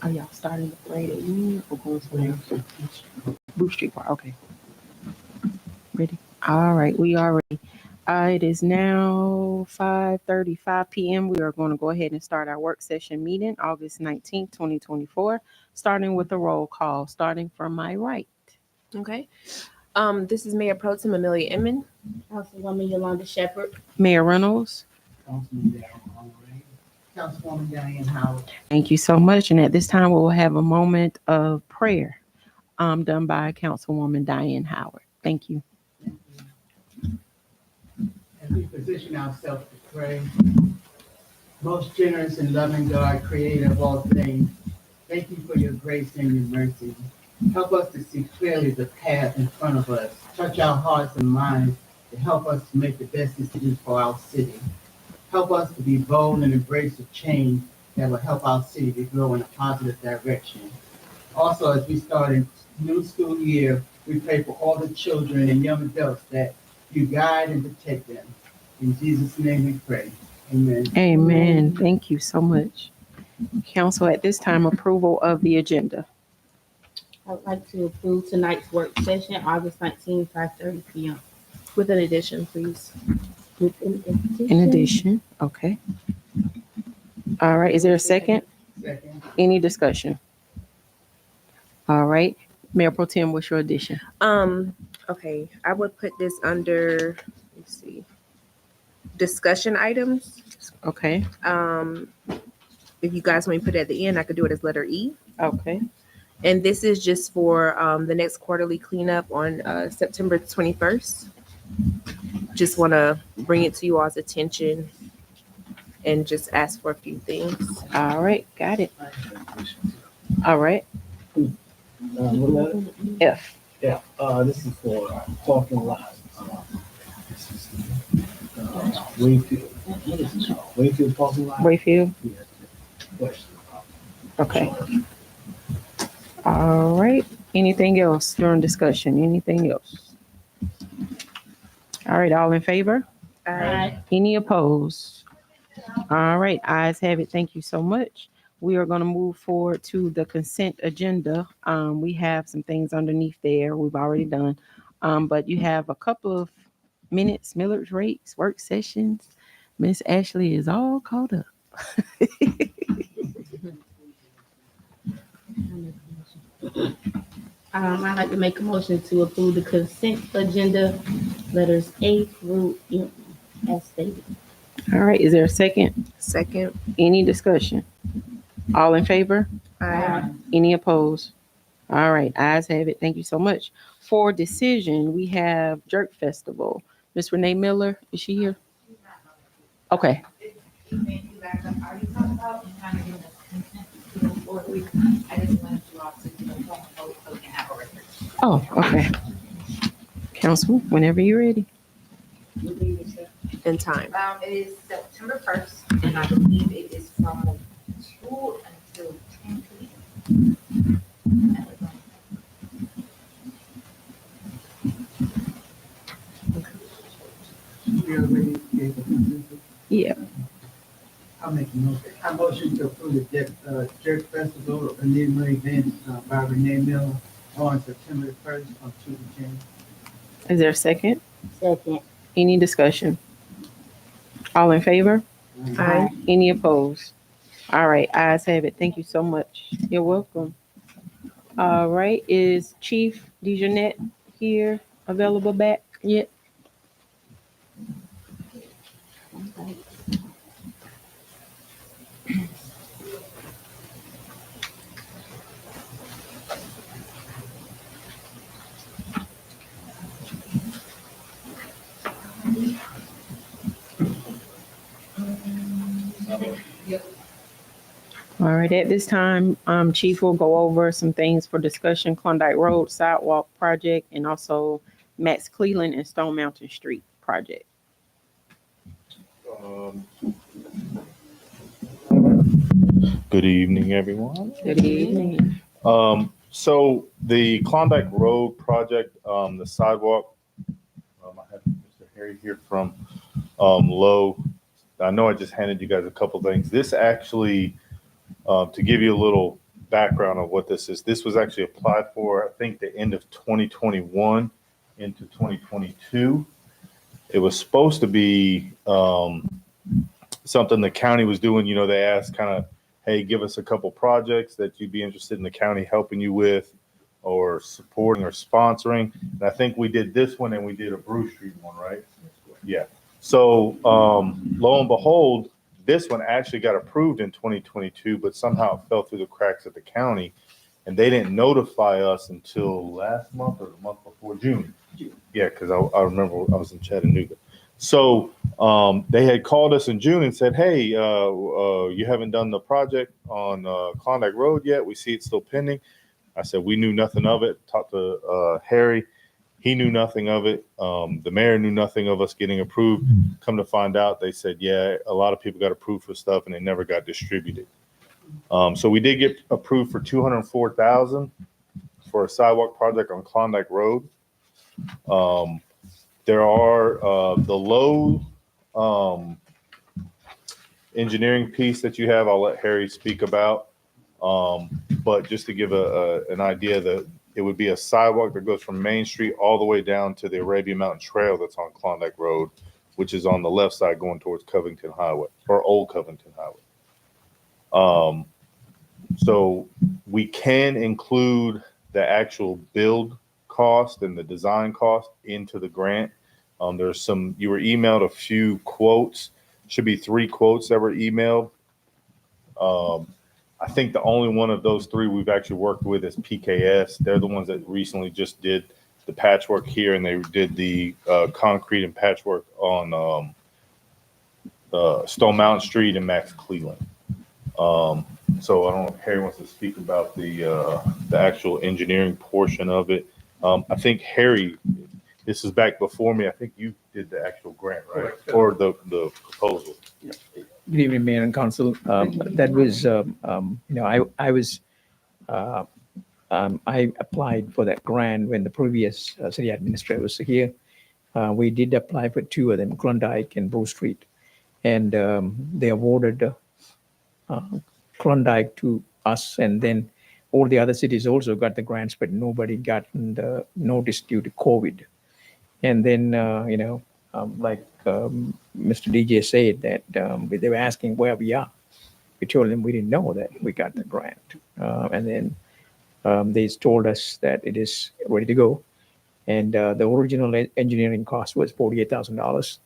Are y'all starting the parade at Union or going somewhere else? Bruce Street Park. Okay. Ready? All right. We are ready. It is now 5:35 p.m. We are going to go ahead and start our work session meeting, August 19th, 2024, starting with a roll call, starting from my right. Okay. This is Mayor Pro Tem Amelia Inman. Councilwoman Yolanda Shepherd. Mayor Reynolds. Councilman Darrell Honoré. Councilwoman Diane Howard. Thank you so much. And at this time, we will have a moment of prayer done by Councilwoman Diane Howard. Thank you. As we position ourselves to pray, most generous and loving God, creator of all things, thank you for your grace and your mercy. Help us to see clearly the path in front of us. Touch our hearts and minds to help us to make the best decisions for our city. Help us to be bold and embrace the change that will help our city to grow in a positive direction. Also, as we start a new school year, we pray for all the children and young adults that you guide and protect them. In Jesus' name we pray. Amen. Amen. Thank you so much. Council, at this time, approval of the agenda. I would like to approve tonight's work session, August 19th, 5:30 p.m. With an addition, please. With an In addition, okay. All right, is there a second? Second. Any discussion? All right, Mayor Pro Tem, what's your addition? Okay. I would put this under, let's see, discussion items. Okay, If you guys want me to put it at the end, I could do it as letter E. okay, And this is just for the next quarterly cleanup on September 21st. Just want to bring it to you all's attention and just ask for a few things. all right, got it. All right, What letter? F. Yeah, this is for parking lot. Wayfield. What is it called? Wayfield parking lot? Wayfield, Yeah. Question. okay. All right, anything else during discussion? Anything else? All right, all in favor? Any opposed? All right, ayes have it. Thank you so much. We are going to move forward to the consent agenda. We have some things underneath there we've already done, but you have a couple of minutes, millage rates, work sessions. Miss Ashley is all caught up. I'd like to make a motion to approve the consent agenda, letters A through M, as stated. All right, is there a second? Second. Any discussion? All in favor? Aye. Any opposed? All right, ayes have it. Thank you so much. For decision, we have Jerk Festival. Miss Renee Miller, is she here? Okay. Oh, okay. Council, whenever you're ready. In time. It is September 1st, and I believe it is from 2 until 10 p.m. We already gave a consensus. Yeah. I'll make a motion. I motion to approve the Church Festival, a new event by Renee Miller on September 1st from 2 to 10. Is there a second? Second. Any discussion? All in favor? Aye. Any opposed? All right, ayes have it. Thank you so much. You're welcome. All right, is Chief DeJournette here, available back yet? All right, at this time, Chief will go over some things for discussion, Klondike Road Sidewalk Project, and also Max Cleland and Stone Mountain Street Project. Good evening, everyone. Good evening. So the Klondike Road project, the sidewalk, I have Mr. Harry here from Lowe. I know I just handed you guys a couple things. This actually, to give you a little background of what this is. This was actually applied for, I think, the end of 2021 into 2022. It was supposed to be something the county was doing. You know, they asked kind of, hey, give us a couple projects that you'd be interested in the county helping you with or supporting or sponsoring. And I think we did this one and we did a Bruce Street one, right? Yeah. So lo and behold, this one actually got approved in 2022, but somehow it fell through the cracks at the county. And they didn't notify us until last month or the month before June. Yeah, because I remember I was in Chattanooga. So they had called us in June and said, hey, you haven't done the project on Klondike Road yet. We see it's still pending. I said, we knew nothing of it. Talked to Harry. He knew nothing of it. The mayor knew nothing of us getting approved. Come to find out, they said, yeah, a lot of people got approved for stuff and it never got distributed. So we did get approved for $204,000 for a sidewalk project on Klondike Road. There are the low engineering piece that you have, I'll let Harry speak about. But just to give an idea, that it would be a sidewalk that goes from Main Street all the way down to the Arabian Mountain Trail that's on Klondike Road, which is on the left side going towards Covington Highway or Old Covington Highway. So we can include the actual build cost and the design cost into the grant. There's some, you were emailed a few quotes, should be 3 quotes that were emailed. I think the only one of those 3 we've actually worked with is PKS. They're the ones that recently just did the patchwork here, and they did the concrete and patchwork on Stone Mountain Street and Max Cleveland. So I don't know if Harry wants to speak about the actual engineering portion of it. I think Harry, this is back before me. I think you did the actual grant, right? Correct. Or the proposal. Good evening, Mayor and Council. That was, I applied for that grant when the previous city administrator was here. We did apply for 2 of them, Klondike and Bruce Street. And they awarded Klondike to us, and then all the other cities also got the grants, but nobody got the notice due to COVID. And then, like Mr. DJ said, that they were asking where we are. We told them we didn't know that we got the grant. And then they told us that it is ready to go. And the original engineering cost was $48,000.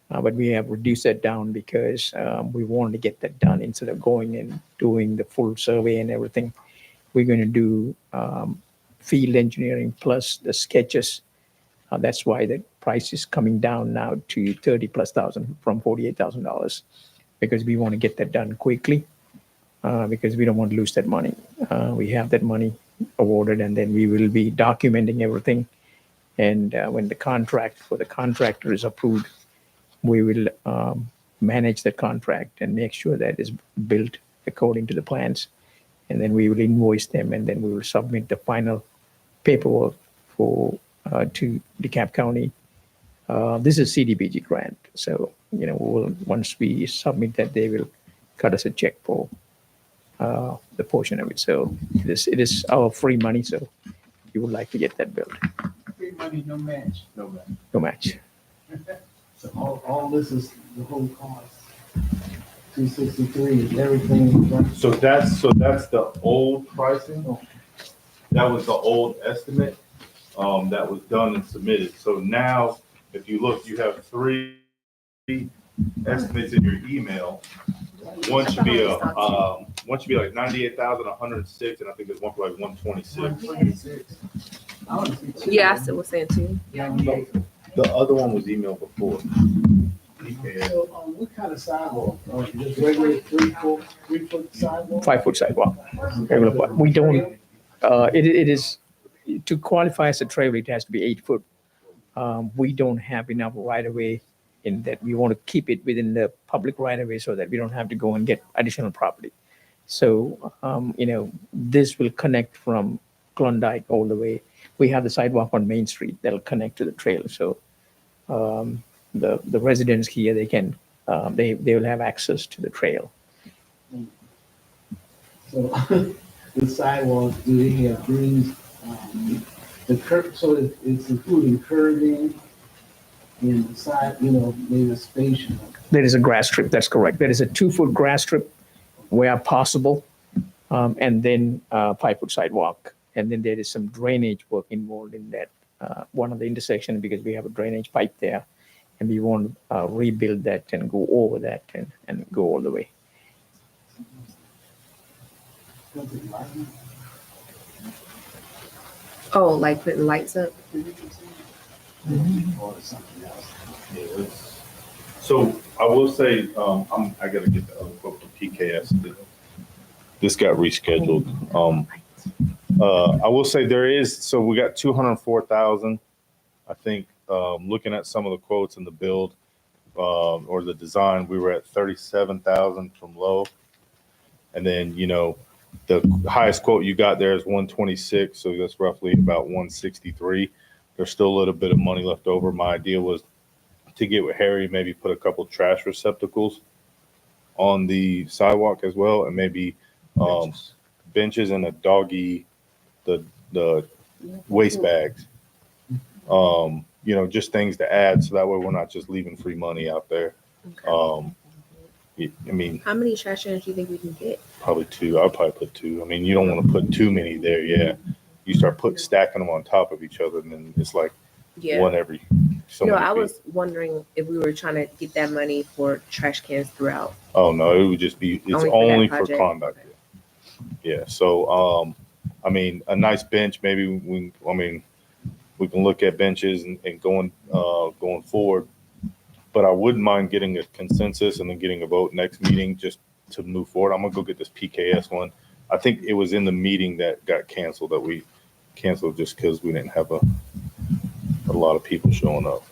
But we have reduced that down because we wanted to get that done instead of going and doing the full survey and everything. We're going to do field engineering plus the sketches. That's why the price is coming down now to $30,000+ from $48,000, because we want to get that done quickly, because we don't want to lose that money. We have that money awarded, and then we will be documenting everything. And when the contract for the contractor is approved, we will manage the contract and make sure that it's built according to the plans. And then we will invoice them, and then we will submit the final paperwork for to DeKalb County. This is CDBG grant. So, once we submit that, they will cut us a check for the portion of it. So it is our free money. So we would like to get that built. Free money, no match. No, man. No match. So all this is the whole cost. 263 is everything. So that's the old pricing. That was the old estimate that was done and submitted. So now, if you look, you have 3 estimates in your email. One should be like 98,106, and I think there's one for like 126. 126. I want to see 2. Yeah, I was saying 2. The other one was emailed before. So what kind of sidewalk? Just regular 3-foot sidewalk? 5-foot sidewalk. Regular part. We don't. It is to qualify as a trail. It has to be 8 foot. We don't have enough right of way in that. We want to keep it within the public right of way so that we don't have to go and get additional property. So this will connect from Klondike all the way. We have the sidewalk on Main Street that'll connect to the trail. So the residents here, they can they will have access to the trail. So the sidewalks, do they have things, the curb, so it's including curbing in the side, maybe a space. There is a grass strip, that's correct. There is a 2-foot grass strip where possible, and then 5-foot sidewalk. And then there is some drainage work involved in that, one of the intersection, because we have a drainage pipe there. And we want to rebuild that and go over that and go all the way. Oh, like putting lights up? Or something else. Yeah, so I will say, I gotta get the other quote from PKS. This got rescheduled. I will say so we got 204,000. I think, looking at some of the quotes in the build, or the design, we were at 37,000 from low. And then, the highest quote you got there is 126. So that's roughly about 163. There's still a little bit of money left over. My idea was to get with Harry, maybe put a couple trash receptacles on the sidewalk as well. And maybe, benches and the waste bags. Just things to add. So that way we're not just leaving free money out there. Okay. I mean, How many trash cans do you think we can get? probably 2. I'll probably put 2. I mean, you don't want to put too many there. Yeah. You start stacking them on top of each other, and then it's like one every so No, many I feet. was wondering if we were trying to get that money for trash cans throughout. Oh no, it would just be, it's Only only for that for project? conduct. Yeah. So, I mean, a nice bench, maybe we can look at benches and going forward. But I wouldn't mind getting a consensus and then getting a vote next meeting just to move forward. I'm gonna go get this PKS one. I think it was in the meeting that got canceled, that we canceled just because we didn't have a lot of people showing up.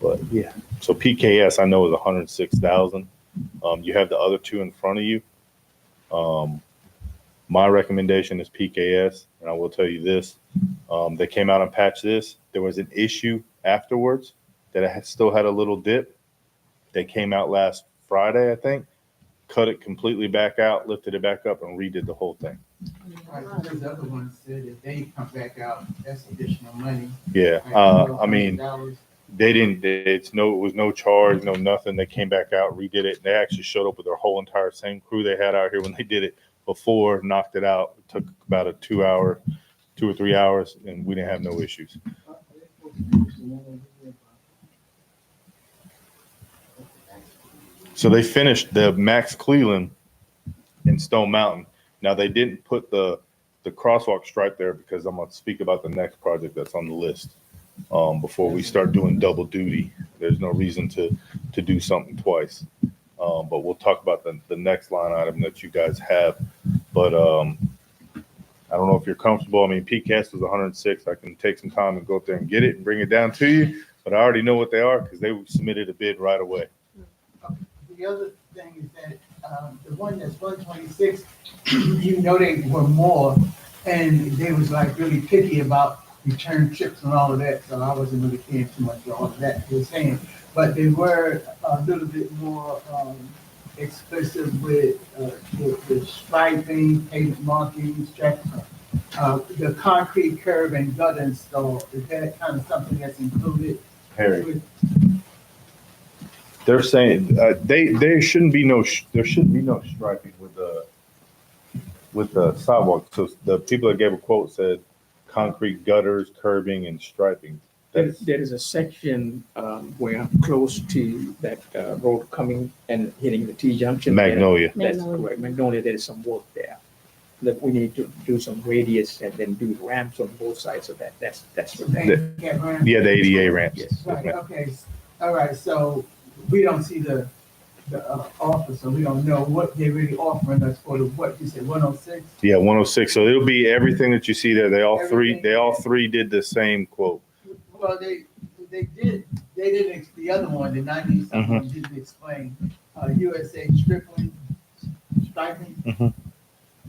But yeah, so PKS I know is 106,000. You have the other two in front of you. My recommendation is PKS, and I will tell you this: they came out and patched this. There was an issue afterwards that it still had a little dip. They came out last Friday, I think, cut it completely back out, lifted it back up, and redid the whole thing. Right, because the other one said if they come back out, that's additional money. Yeah, Like I mean, $100. they didn't. It was no charge, no nothing. They came back out, redid it. They actually showed up with their whole entire same crew they had out here when they did it before, knocked it out. It took about a 2 or 3 hours, and we didn't have no issues. So they finished the Max Cleland in Stone Mountain. Now they didn't put the crosswalk stripe there because I'm going to speak about the next project that's on the list. Before we start doing double duty, there's no reason to do something twice. But we'll talk about the next line item that you guys have. But I don't know if you're comfortable. I mean, PCAST was 106. I can take some time and go up there and get it and bring it down to you. But I already know what they are because they submitted a bid right away. The other thing is that the one that's 126, you know, they were more, and they was like really picky about return trips and all of that. So I wasn't really caring too much about all of that they were saying, but they were a little bit more explicit with the striping, pavement markings, the concrete curb and gutter install. Is that kind of something that's included? Harry, they're saying there shouldn't be no striping with the sidewalk. So the people that gave a quote said concrete gutters, curbing, and striping. There is a section where close to that road coming and hitting the T-junction. Magnolia. That's correct. Magnolia, there is some work there that we need to do some radius and then do ramps on both sides of that. That's what that is. Yeah, the ADA ramps. Yes. Right, okay, all right, so we don't see the offer, so we don't know what they're really offering us for the, what you said, 106? Yeah, 106. So it'll be everything that you see there. They all Everything. three did the same quote. Well, they didn't, the other one, the 90-something one didn't explain, USA striping. Mhm.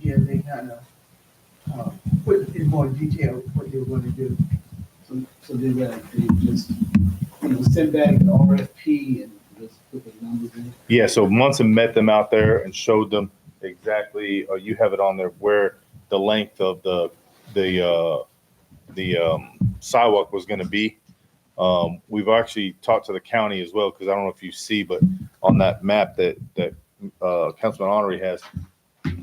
Yeah, they kind of put in more detail what they were going to do. So they just, send back an RFP and just put the numbers in. Yeah, so Munson met them out there and showed them exactly, or you have it on there where the length of the sidewalk was going to be. We've actually talked to the county as well, because I don't know if you see, but on that map that Councilman Honoré has,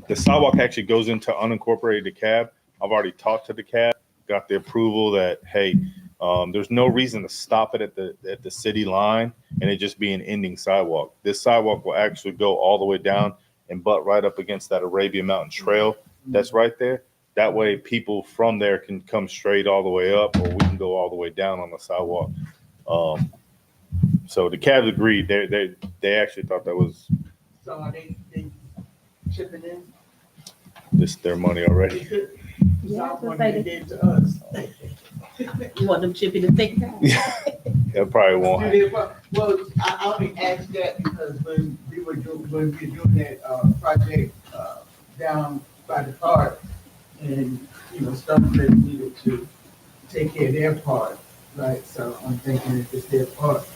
the sidewalk actually goes into unincorporated DeKalb. I've already talked to DeKalb, got the approval that, hey, there's no reason to stop it at the city line and it just be an ending sidewalk. This sidewalk will actually go all the way down and butt right up against that Arabian Mountain Trail that's right there. That way people from there can come straight all the way up, or we can go all the way down on the sidewalk. So the Cavs agreed. They actually thought that was So are they chipping in? this their money already. Yeah, So so what say they that- did to us. You want them chipping the second time? They probably won't. Well, I only asked that because when we were doing that project down by the park, and Stonebridge needed to take care of their part, right? So I'm thinking if it's their part,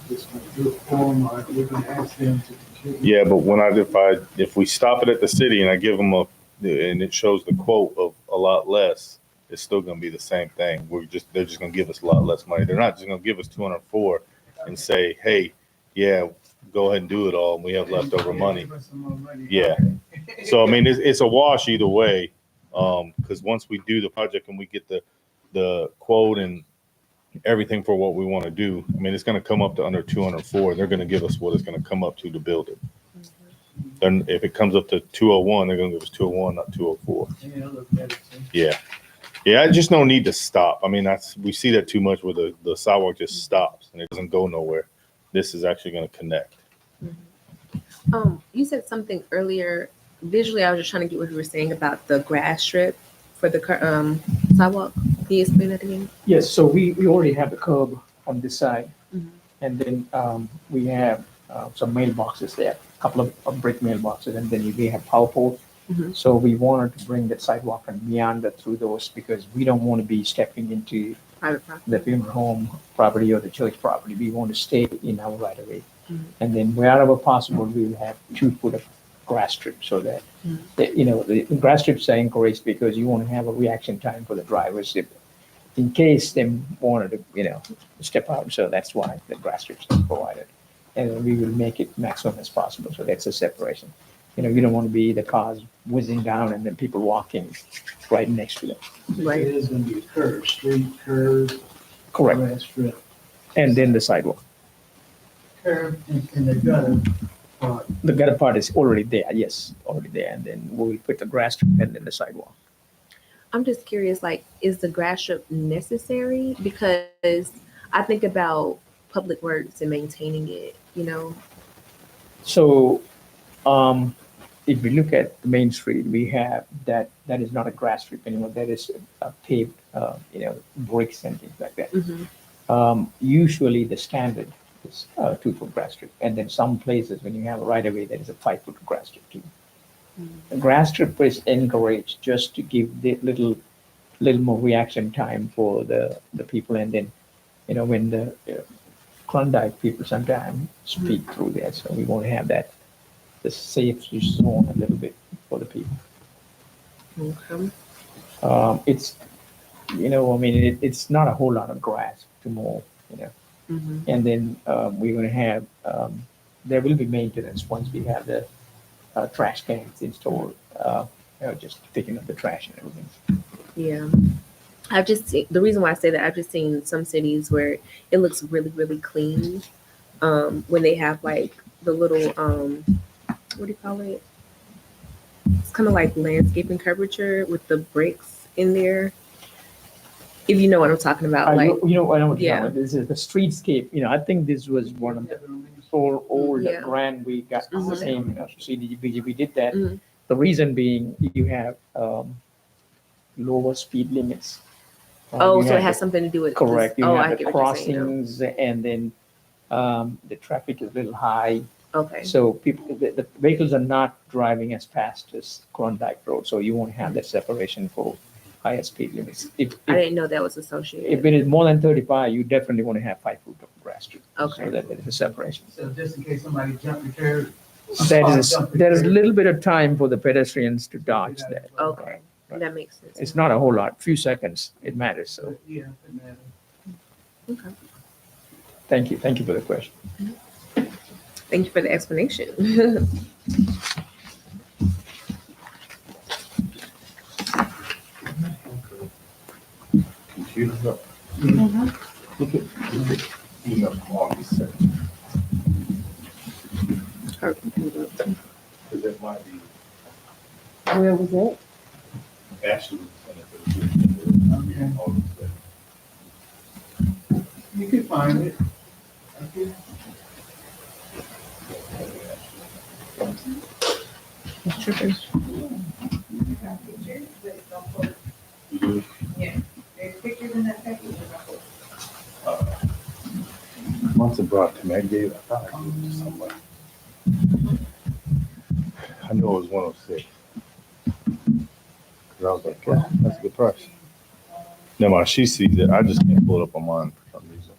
just gonna do it for them, or we're gonna ask them to contribute. Yeah, but if we stop it at the city and I give them and it shows the quote of a lot less, it's still going to be the same thing. They're just going to give us a lot less money. They're not just going to give us 204 and say, hey, yeah, go ahead and do it all, and we have leftover money. Give us some more money. Yeah. So I mean, it's a wash either way, because once we do the project and we get the quote and everything for what we want to do, I mean, it's going to come up to under 204. They're going to give us what it's going to come up to build it. Then if it comes up to 201, they're going to give us 201, not 204. Yeah, it'll look better too. Yeah. Yeah, I just no need to stop. I mean, we see that too much where the sidewalk just stops and it doesn't go nowhere. This is actually going to connect. You said something earlier. Visually, I was just trying to get what you were saying about the grass strip for the sidewalk. Can you explain that again? Yes, so we already have the curb on this side. Mhm. And then we have some mailboxes there, a couple of brick mailboxes, and then we have power poles. Mhm. So we wanted to bring that sidewalk and meander through those because we don't want to be stepping into Private property. the funeral home property or the church property. We want to stay in our right of way. Mhm. And then wherever possible, we will have 2 foot of grass strip so that, the grass strips are encouraged because you want to have a reaction time for the drivers in case they wanted to, step out. So that's why the grass strips are provided. And then we will make it maximum as possible. So that's a separation. You don't want to be the cars whizzing down and then people walking right next to them. Right. It is gonna be a curve, straight curve, Correct. grass strip. And then the sidewalk. Curve in the gutter part. The gutter part is already there. Yes, already there. And then we'll put the grass strip and then the sidewalk. I'm just curious, like, is the grass strip necessary? Because I think about public works and maintaining it, So, if we look at the main street, we have that is not a grass strip anymore. That is a paved, bricks and things like that. Usually the standard is 2 foot grass strip. And then some places when you have a right of way, there is a 5 foot grass strip too. The grass strip is encouraged just to give the little more reaction time for the people. And then, when the Klondike people sometimes speak through there. So we want to have that, the safe zone a little bit for the people. Okay. It's, it's not a whole lot of grass to mow, And then we're going to have, there will be maintenance once we have the trash cans installed, just picking up the trash and everything. Yeah. I've just seen, the reason why I say that, I've just seen some cities where it looks really, really clean. When they have like the little, what do you call it? It's kind of like landscaping curvature with the bricks in there. If you know what I'm talking about. I Like, know what you're talking yeah. about. This is the streetscape. I think this was one of the old Yeah. grant we got the Mhm. same CDBG. We did that. Mhm. The reason being you have lower speed limits. oh, You so it have has the- something to do with correct. You Oh, have I the get what you're saying now. crossings, and then the traffic is a little high. Okay. So the vehicles are not driving as fast as Klondike Road. So you won't have that separation for higher speed limits. If I didn't know that was associated. if it is more than 35, you definitely want to have 5 foot of grass strip. Okay. So that there is a separation. So just in case somebody jumped the curb, There is a little bit of time for the pedestrians to dodge that. Okay, Right. that makes sense. It's not a whole lot, few seconds, it matters, so, Yeah, it matters. Okay. thank you for the question. Thank you for the explanation. Computers up. Look at email from August 2nd. Because it might be Where was that? Ashley. Okay. August 2nd. You can find it. Okay. You do? There's pictures in that package. Once it brought to me, I thought I gave it to somebody. I know it was 106. Cause I was like, yeah, that's a good price. Never mind, she sees it. I just can't pull it up on mine for some reason.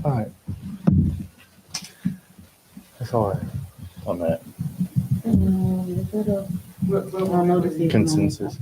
All right. That's all right on that. I know this is- Consensus.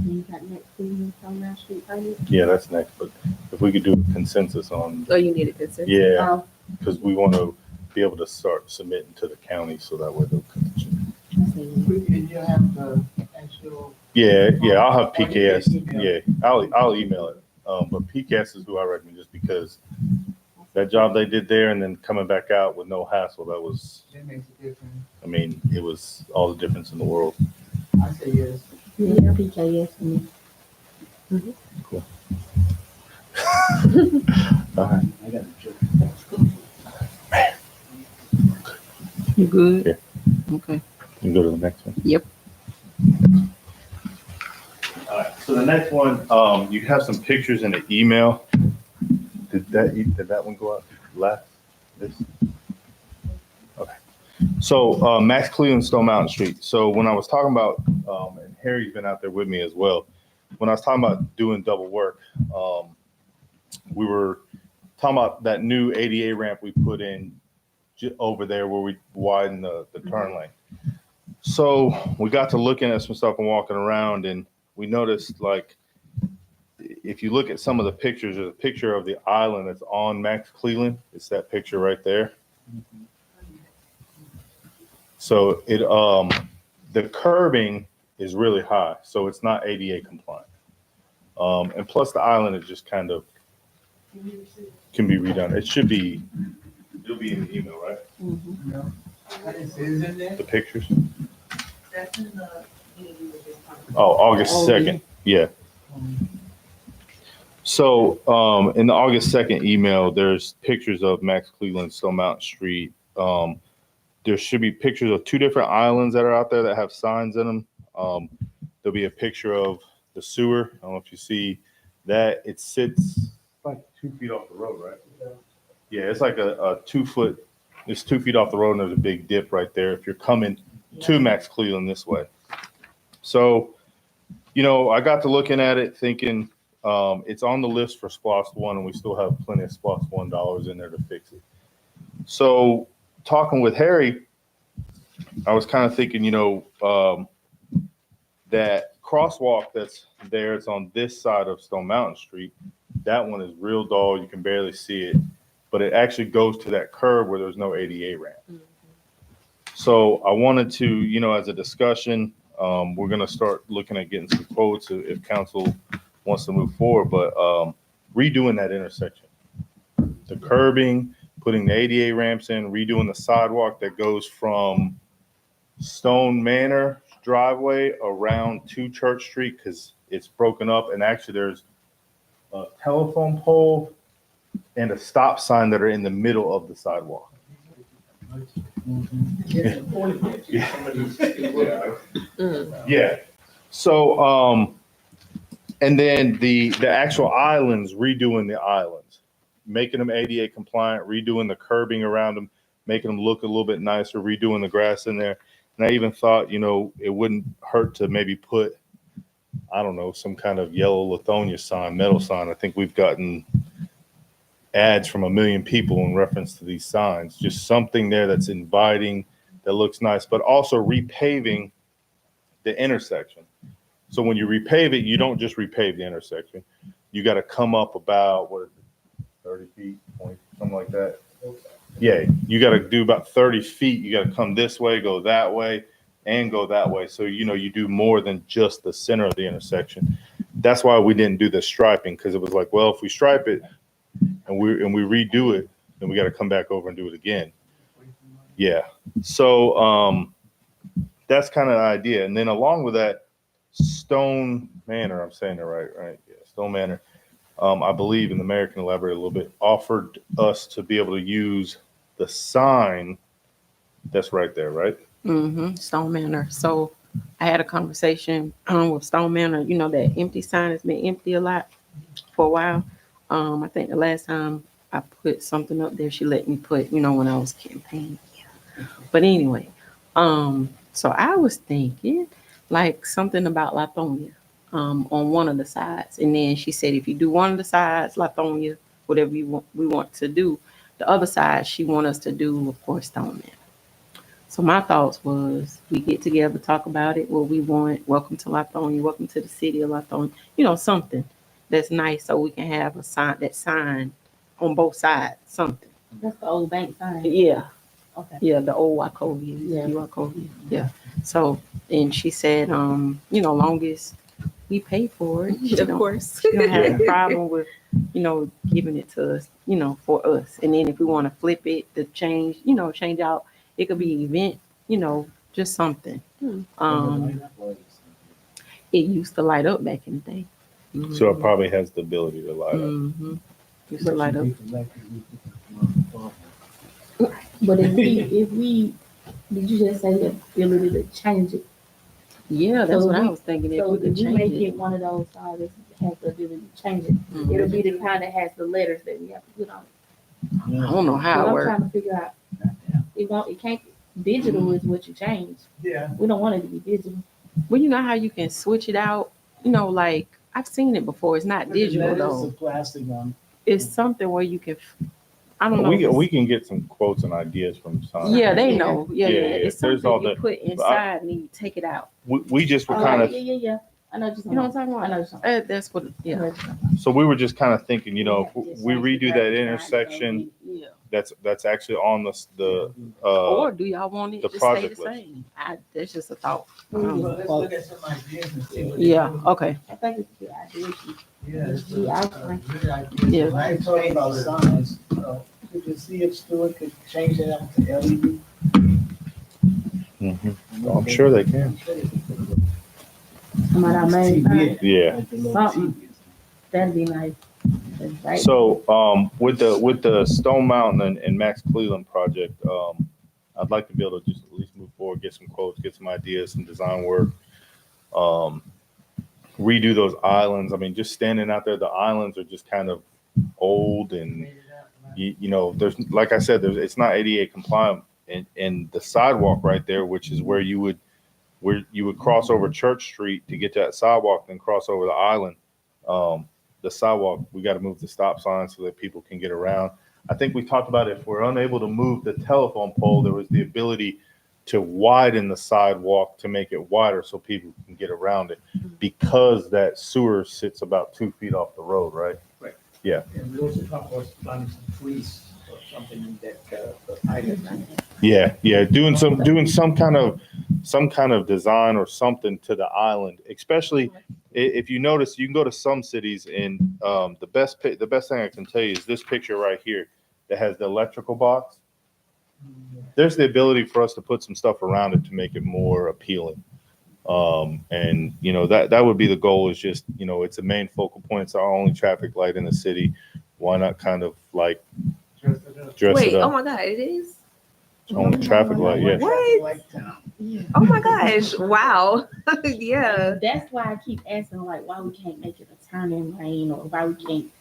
You got next thing on that street, right? Yeah, that's next. But if we could do a consensus on, Oh, you need a consensus? yeah, Oh, because we want to be able to start submitting to the county so that way they'll continue. I see. And you have the actual. Yeah, I'll have PKS. Yeah, I'll email it. But PKS is who I recommend just because that job they did there and then coming back out with no hassle, that was, That makes a difference. I mean, it was all the difference in the world. I say yes. Yeah, PKS. All right. I got a joke. You good? Yeah. Okay. You can go to the next one. Yep. All right. So the next one, you have some pictures in the email. Did that one go out last? This? Okay. So Max Cleveland, Stone Mountain Street. So when I was talking about, and Harry's been out there with me as well. When I was talking about doing double work, we were talking about that new ADA ramp we put in over there where we widen the turn lane. So we got to looking at some stuff and walking around, and we noticed, like, if you look at some of the pictures, there's a picture of the island that's on Max Cleveland. It's that picture right there. So it the curbing is really high, so it's not ADA compliant. And plus the island is just kind of can be redone. It'll be in the email, right? No, I didn't say it's in there. The pictures. That's in the meeting we were just talking about. Oh, August 2nd. Yeah. So in the August 2nd email, there's pictures of Max Cleveland, Stone Mountain Street. There should be pictures of two different islands that are out there that have signs in them. There'll be a picture of the sewer. I don't know if you see that. It sits like 2 feet off the road, right? Yeah, it's like a 2 foot. It's 2 feet off the road, and there's a big dip right there if you're coming to Max Cleveland this way. So, I got to looking at it thinking it's on the list for SPLOST 1, and we still have plenty of SPLOST 1 dollars in there to fix it. So talking with Harry, I was kind of thinking, that crosswalk that's there, it's on this side of Stone Mountain Street. That one is real dull. You can barely see it, but it actually goes to that curb where there's no ADA ramp. So I wanted to, as a discussion, we're going to start looking at getting some quotes if council wants to move forward, but redoing that intersection, the curbing, putting the ADA ramps in, redoing the sidewalk that goes from Stone Manor driveway around to Church Street because it's broken up. And actually there's a telephone pole and a stop sign that are in the middle of the sidewalk. Yeah. So, and then the actual islands, redoing the islands, making them ADA compliant, redoing the curbing around them, making them look a little bit nicer, redoing the grass in there. And I even thought, it wouldn't hurt to maybe put, I don't know, some kind of yellow Lithonia sign, metal sign. I think we've gotten ads from 1 million people in reference to these signs. Just something there that's inviting, that looks nice, but also repaving the intersection. So when you repave it, you don't just repave the intersection. You got to come up about, what is it, 30 feet, 20, something like that. Yeah, you got to do about 30 feet. You got to come this way, go that way, and go that way. So, you know, you do more than just the center of the intersection. That's why we didn't do the striping, because it was like, well, if we stripe it and we redo it, then we got to come back over and do it again. Yeah. So that's kind of the idea. And then along with that, Stone Manor, I'm saying it right? Yeah, Stone Manor, I believe, and the mayor can elaborate a little bit, offered us to be able to use the sign that's right there, right? Mm-hmm. Stone Manor. So I had a conversation with Stone Manor. You know, that empty sign has been empty a lot for a while. I think the last time I put something up there, she let me put, you know, when I was campaigning. Yeah. But anyway, so I was thinking like something about Lithonia on one of the sides. And then she said, if you do one of the sides, Lithonia, whatever we want to do, the other side, she want us to do, of course, Stone Manor. So my thoughts was we get together, talk about it, what we want. Welcome to Lithonia, welcome to the city of Lithonia. You know, something that's nice so we can have a sign on both sides, something. That's the old bank sign. Yeah. Okay. Yeah, the old Wachovia. Yeah. Wachovia. Yeah. So, and she said, you know, long as we pay for it, Of course. she don't have a problem with, you know, giving it to us, you know, for us. And then if we want to flip it, to change, you know, change out, it could be event, you know, just something. It used to light up back in the day. So it probably has the ability to light up. Mm-hmm. Used to light up. But if we, did you just say the ability to change it? Yeah, that's So what I we- was thinking. If So we if could we change make it. it one of those signs that has the ability to change it, Mhm. it'll be the kind that has the letters that we have to put on it. I don't know But how it I'm works. trying to figure out, it can't, digital is what you change. Yeah. We don't want it to be digital. Well, you know how you can switch it out? You know, like I've seen it before. It's not digital though. Plastic on. It's something where you can, I don't know. We can get some quotes and ideas from signs. Yeah, they know. Yeah. Yeah, It's there's something all you that. put inside and then you take it out. We just were Oh, kind of, yeah. I know what you're You know what I'm talking I know about? what you're talking That's what, yeah. about. so we were just kind of thinking, you know, if we redo that intersection, Yeah. that's actually on the Or do y'all want it the to stay project the list. same? That's just a thought. Well, let's look at some ideas and see what. Yeah, okay. I think it's a good idea. Yeah, it's a Yeah, I good idea. Yeah. I ain't talking about signs, could you see if Stuart could change that out to LED? I'm sure they can. Come on, our main sign. Yeah. Like the little Something. TV. That'd be nice. That's right. So with the Stone Mountain and Max Cleveland project, I'd like to be able to just at least move forward, get some quotes, get some ideas, some design work. Redo those islands. I mean, just standing out there, the islands are just kind of old and you know, there's, like I said, it's not ADA compliant, and the sidewalk right there, which is where you would cross over Church Street to get to that sidewalk, then cross over the island. The sidewalk, we got to move the stop sign so that people can get around. I think we talked about if we're unable to move the telephone pole, there was the ability to widen the sidewalk to make it wider so people can get around it, because that sewer sits about 2 feet off the road, right? Right. Yeah. And we also talked about planting some trees or something in that island. Yeah. Doing some kind of design or something to the island, especially if you notice, you can go to some cities and the best thing I can tell you is this picture right here that has the electrical box. There's the ability for us to put some stuff around it to make it more appealing. And you know, that would be the goal, is just, you know, it's a main focal point. It's our only traffic light in the city. Why not kind of like dress Wait, it oh up? my God, it is? It's only traffic light, yeah. What? Oh my gosh, wow. Yeah. That's why I keep asking, like, why we can't make it a turning lane, or why we can't,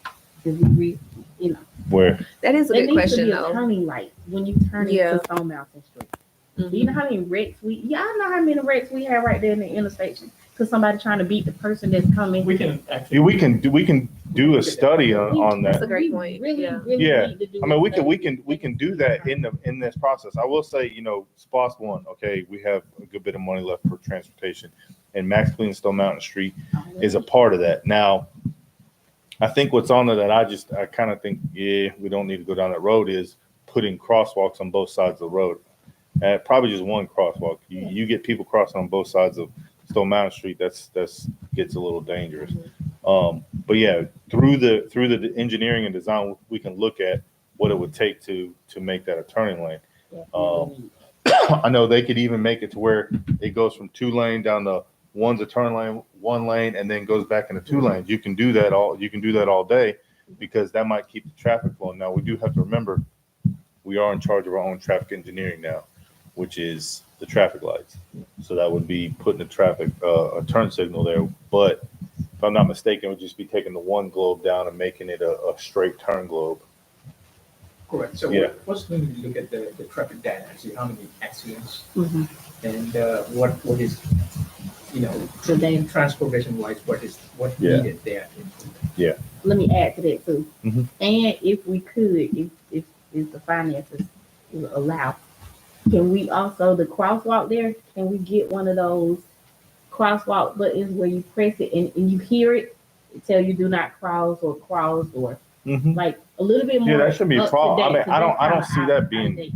because we, you know. Where? That is a There good needs to question be a though. turning light when you turn Yeah. into Stone Mountain Street. Do Mhm. you know how many wrecks y'all know how many wrecks we have right there in the intersection? Because somebody trying to beat the person that's coming. We can actually. Yeah, we can do a study on That's that. a great point. Really, Yeah. really Yeah. need to do I mean, a we can do that in this process. I will say, spots one, okay, we have a good bit of money left for transportation, and Max Clean Stone Mountain Street is a part of that. Now, I think what's on there that I kind of think, yeah, we don't need to go down that road is putting crosswalks on both sides of the road. Probably just one crosswalk. You get people crossing on both sides of Stone Mountain Street. That's gets a little dangerous. But yeah, through the engineering and design, we can look at what it would take to make that a turning lane. I know they could even make it to where it goes from 2 lane down to one's a turn lane, 1 lane, and then goes back into 2 lanes. You can do that all day, because that might keep the traffic flowing. Now, we do have to remember we are in charge of our own traffic engineering now, which is the traffic lights. So that would be putting a turn signal there. But if I'm not mistaken, it would just be taking the one globe down and making it a straight turn globe. Correct. So Yeah. first we need to look at the traffic data and see how many accidents Mhm. and what is, The data. transportation wise, what Yeah. needed there. Let me add to that too. Mhm. And if we could, if the finances will allow, can we also, the crosswalk there, can we get one of those crosswalk buttons where you press it and you hear it tell you do not cross or Mm-hmm. like a little bit more. Yeah, that shouldn't be a up to problem. I date, mean, 'cause I that's don't kinda see that out of being date.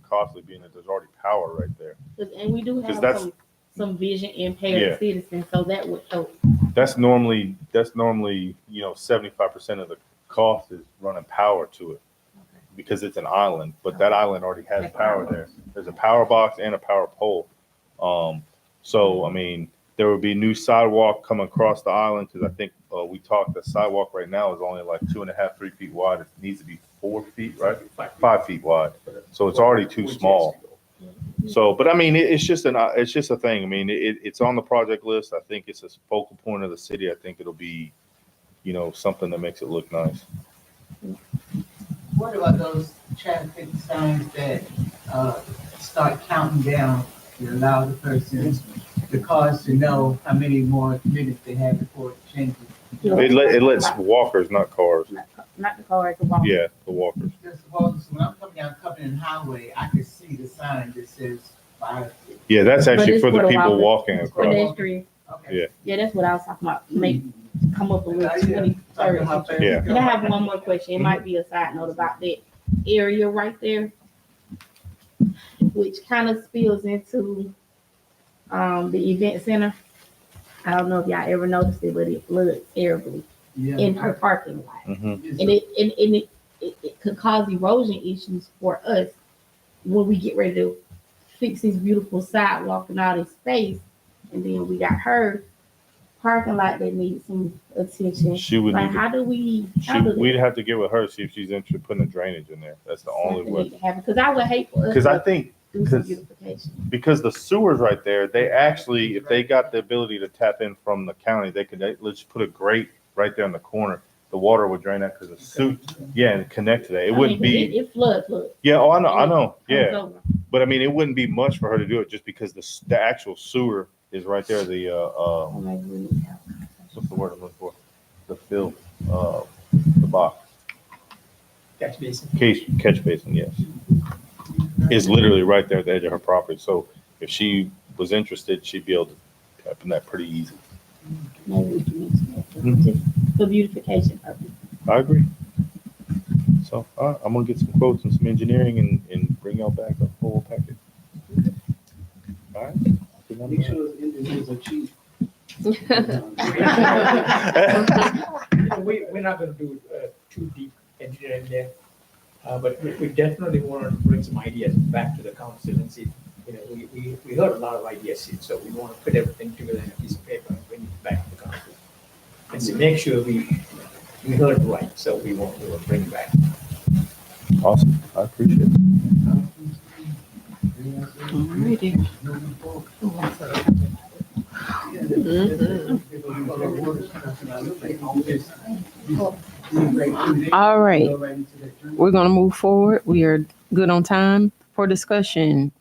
costly, being that there's already power right there. And we do 'Cause have that's- some vision impaired Yeah. citizens, so that would help. That's normally 75% of the cost is running power to it, because it's an island, but that island already has power there. There's a power box and a power pole. So I mean, there would be new sidewalk coming across the island, because I think we talked, the sidewalk right now is only like 2.5, 3 feet wide. It needs to be 4 feet, right? 5 feet wide. So it's already too small. So, but I mean, it's just a thing. I mean, it's on the project list. I think it's a focal point of the city. I think it'll be, something that makes it look nice. What about those traffic signs that, start counting down to allow the cars to know how many more minutes they have before it changes? It lets walkers, not cars. Not the cars, the walk. Yeah, the walkers. Just, well, when I'm coming down Covenant Highway, I can see the sign that says 5. Yeah, that's But actually it's for the for the people walkers. walking across. Pedestrian. Okay. Yeah. Yeah, that's what I was talking about. Come up with Yeah. 20, 30. How fast Yeah. it And I have goes. one more question. It might be a side note about that area right there, which kind of spills into the event center. I don't know if y'all ever noticed it, but it floods terribly Yeah. in her parking lot. Mhm. Yes, And it could cause erosion issues for us when we get ready to fix this beautiful sidewalk and all this space. And then we got her parking lot that needs some attention. She would Like, need how do we to, handle we'd that? have to get with her, see if she's interested in putting a drainage in there. That's the only way. Because I would hate for us Because I to think, do some 'cause- beautification. because the sewers right there, they actually, if they got the ability to tap in from the county, let's just put a grate right there in the corner. The water would drain that, because and connect to that. It wouldn't be, It floods. yeah, oh, I know, Comes yeah. over. But I mean, it wouldn't be much for her to do it, just because the actual sewer is right there. Oh, maybe we need help. What's the word I'm looking for? The fill, the box. Catch basin. Catch basin, yes. Is literally right there at the edge of her property. So if she was interested, she'd be able to tap in that pretty easy. Maybe we can use that Mhm. just for beautification purposes. I agree. So I'm gonna get some quotes and some engineering and bring y'all back a full packet. All right. Make sure those engineers are cheap. We're not gonna do too deep engineering there, but we definitely want to bring some ideas back to the council and see, we heard a lot of ideas here, so we want to put everything together in a piece of paper and bring it back to the council. And so make sure we heard it right, so we will bring it back. Awesome. I appreciate it. All right, we're gonna move forward. We are good on time for discussion.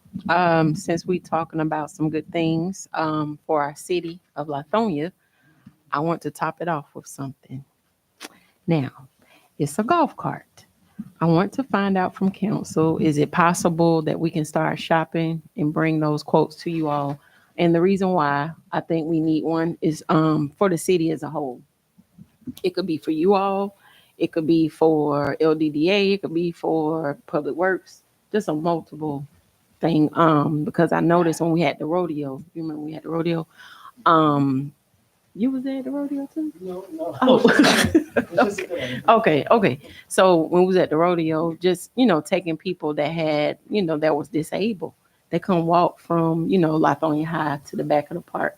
Since we talking about some good things, for our city of Lithonia, I want to top it off with something. Now, it's a golf cart. I want to find out from council, is it possible that we can start shopping and bring those quotes to you all? And the reason why I think we need one is for the city as a whole. It could be for you all, it could be for LDDA, it could be for Public Works, just a multiple thing. Because I noticed when we had the rodeo, you remember we had the rodeo? You was there at the rodeo too? No, no. Oh. It's just a good idea. Okay. So when we was at the rodeo, just, taking people that had, that was disabled. They couldn't walk from, Lithonia High to the back of the park.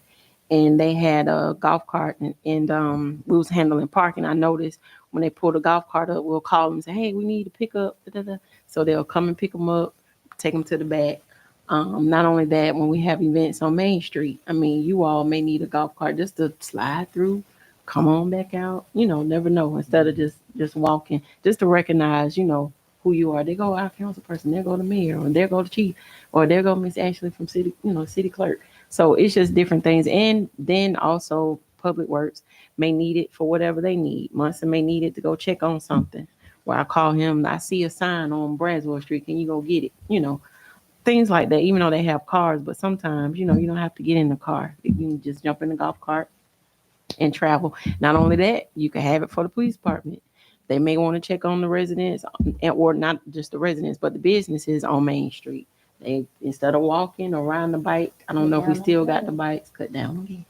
And they had a golf cart and we was handling parking. I noticed when they pulled a golf cart up, we'll call them and say, hey, we need to pick up. Da, da, da. So they'll come and pick them up, take them to the back. Not only that, when we have events on Main Street, I mean, you all may need a golf cart just to slide through, come on back out, never know. Instead of just walking, just to recognize, who you are. They go our council person, there go the mayor, or there go the chief, or there go Miss Ashley from city clerk. So it's just different things. And then also Public Works may need it for whatever they need. Munson may need it to go check on something. Where I call him, I see a sign on Braswell Street, can you go get it? Things like that, even though they have cars, but sometimes, you don't have to get in the car. You can just jump in the golf cart and travel. Not only that, you can have it for the police department. They may want to check on the residents, or not just the residents, but the businesses on Main Street. They, instead of walking or riding the bike, I don't know if we still got the bikes cut down again.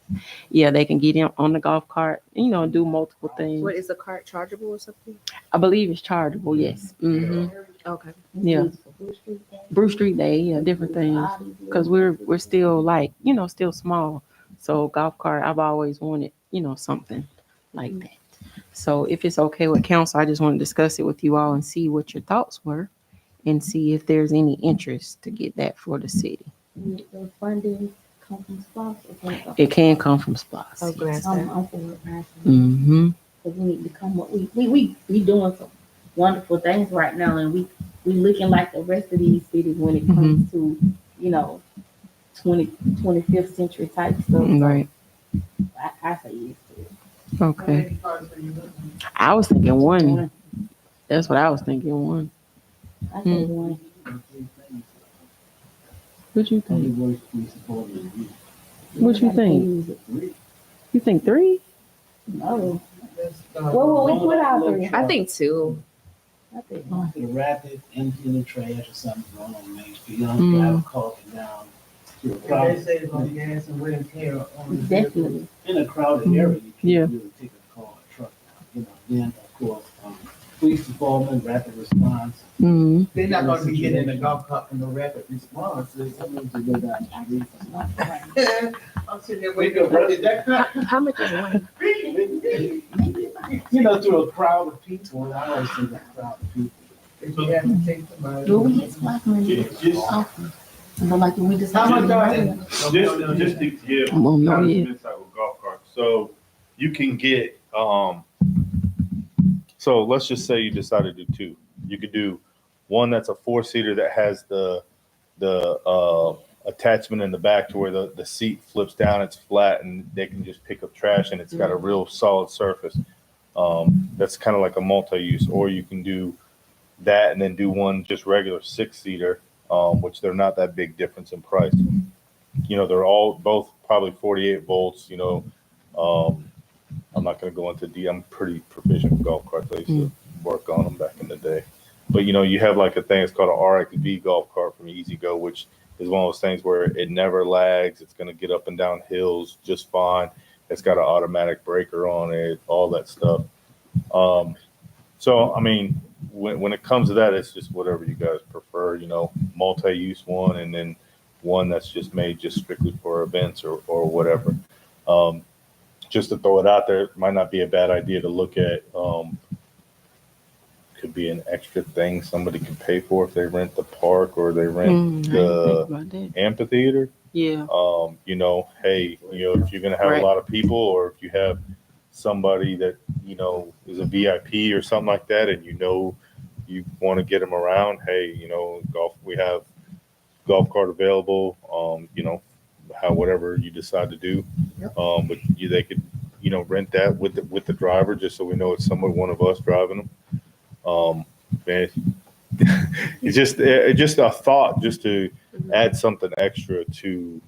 Yeah, they can get in on the golf cart, do multiple things. What is the cart chargeable or something? I believe it's chargeable, yes. Okay. Yeah. Bruce Street Day, yeah, different things. Because we're still still small. So golf cart, I've always wanted, something like that. So if it's okay with council, I just want to discuss it with you all and see what your thoughts were and see if there's any interest to get that for the city. The funding come from SPOS. It can come from SPOS. Oh, glad I'm for it, personally. Mm-hmm. Because we need to come up. We doing some wonderful things right now, and we looking like the rest of these cities when it comes to 25th century type stuff. So Right. I say yes to it. Okay. I was thinking one. That's what I was thinking, one. I say one. What you Only think? works we support is you. What you think? Use it. You think 3? No. What will we put out there? I think 2. I think The rapid emptying the trash or something going on Main Street. You don't drive a car down to a They crowded, say it's on gas and wear and tear on the definitely. in a crowded area, you Yeah. can't really take a car or truck down. Then of course, police department, rapid response. Mm-hmm. They're not gonna be getting in the golf cart for no rapid response. Sometimes they go down the street. I'm sitting there waiting, is that car? How much is one? Through a crowd of people, and I always say that crowd of people. If you have to take somebody. Do we get SPOS money? Often. So like when we just. How much are they? Just to give I won't know kind of yet. some insight with golf carts. So you can get, so let's just say you decide to do 2. You could do one that's a 4-seater that has the attachment in the back to where the seat flips down, it's flat, and they can just pick up trash, and it's got a real solid surface. That's kind of like a multi-use. Or you can do that and then do one just regular 6-seater, which they're not that big difference in price. They're both probably 48 volts. I'm not going to go into I'm pretty proficient with golf carts. I used to work on them back in the day. But you have like a thing, it's called an RXV golf cart from Easy Go, which is one of those things where it never lags. It's going to get up and down hills just fine. It's got an automatic breaker on it, all that stuff. So I mean, when it comes to that, it's just whatever you guys prefer. Multi-use one, and then one that's just made just strictly for events or whatever. Just to throw it out there, it might not be a bad idea to look at. Could be an extra thing somebody can pay for if they rent the park or they rent the amphitheater. Yeah. Hey, if you're gonna have Right. a lot of people, or if you have somebody that is a VIP or something like that, and you want to get them around, hey, we have golf cart available. Whatever you decide to do. But they could rent that with the driver, just so we know it's one of us driving them. Man, it's just a thought, just to add something extra to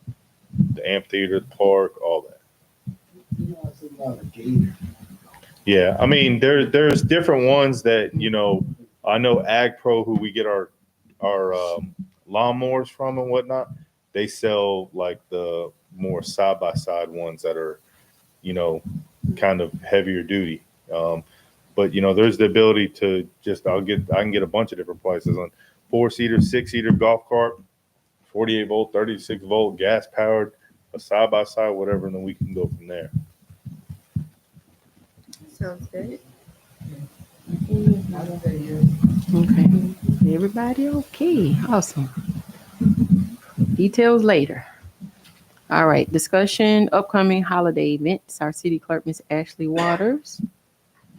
the amphitheater, the park, all that. It's a lot of gator. Yeah, I mean, there's different ones that I know Ag Pro, who we get our lawnmowers from and whatnot. They sell like the more side by side ones that are kind of heavier duty. But there's the ability to I can get a bunch of different prices on 4-seater, 6-seater golf cart, 48 volt, 36 volt, gas powered, a side by side, whatever, and then we can go from there. Sounds good. Okay. Everybody okay? Awesome. Details later. All right. Discussion, upcoming holiday events. Our city clerk, Miss Ashley Waters.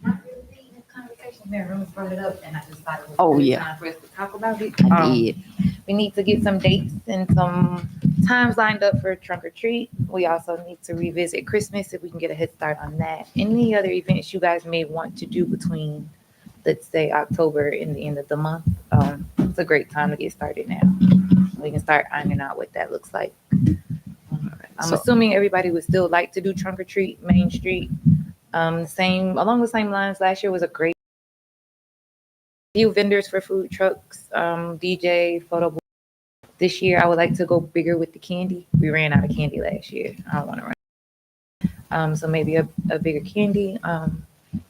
Not really a conversation. Mayor Rose brought it up, and I just thought it was Oh, a good yeah. time for us to talk about it. I did. We need to get some dates and some times lined up for trunk or treat. We also need to revisit Christmas if we can get a head start on that. Any other events you guys may want to do between, let's say, October and the end of the month? It's a great time to get started now. We can start ironing out what that looks like. I'm assuming everybody would still like to do trunk or treat, Main Street. Along the same lines, last year was a great few vendors for food trucks, DJ, photo booth. This year, I would like to go bigger with the candy. We ran out of candy last year. I don't want to run. So maybe a bigger candy.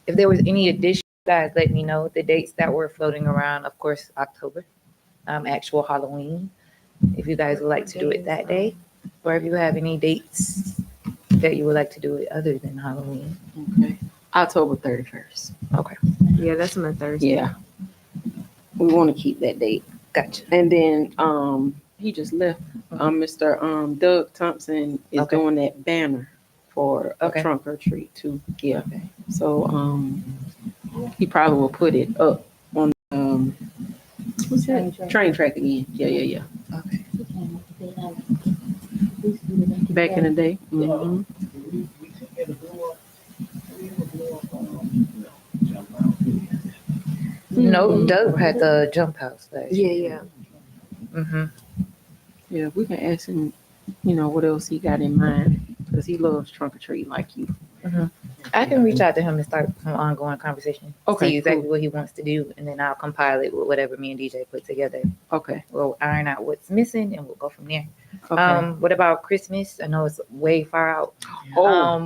If there was any addition, guys, let me know. The dates that were floating around, of course, October, actual Halloween. If you guys would like to do it that day, or if you have any dates that you would like to do it other than Halloween. Okay. October 31st. Okay. Yeah, that's on a Thursday. Yeah. We want to keep that date. Gotcha. And then he just left. Mr. Doug Thompson is Okay. doing that banner for a Okay. trunk or treat too. Yeah. Okay. So he probably will put it up on what's that? Train track again. Yeah. Okay. Back in the day. Mm-hmm. We could get a blow up. We have a blow up jump out. No, Doug had the jump house last year. Yeah. Mm-hmm. Yeah, we can ask him, what else he got in mind, because he loves trunk or treat like you. I can reach out to him and start some ongoing conversation. Okay, See exactly cool. what he wants to do, and then I'll compile it with whatever me and DJ put together. Okay. We'll iron out what's missing, and we'll go from there. Okay. What about Christmas? I know it's way far out.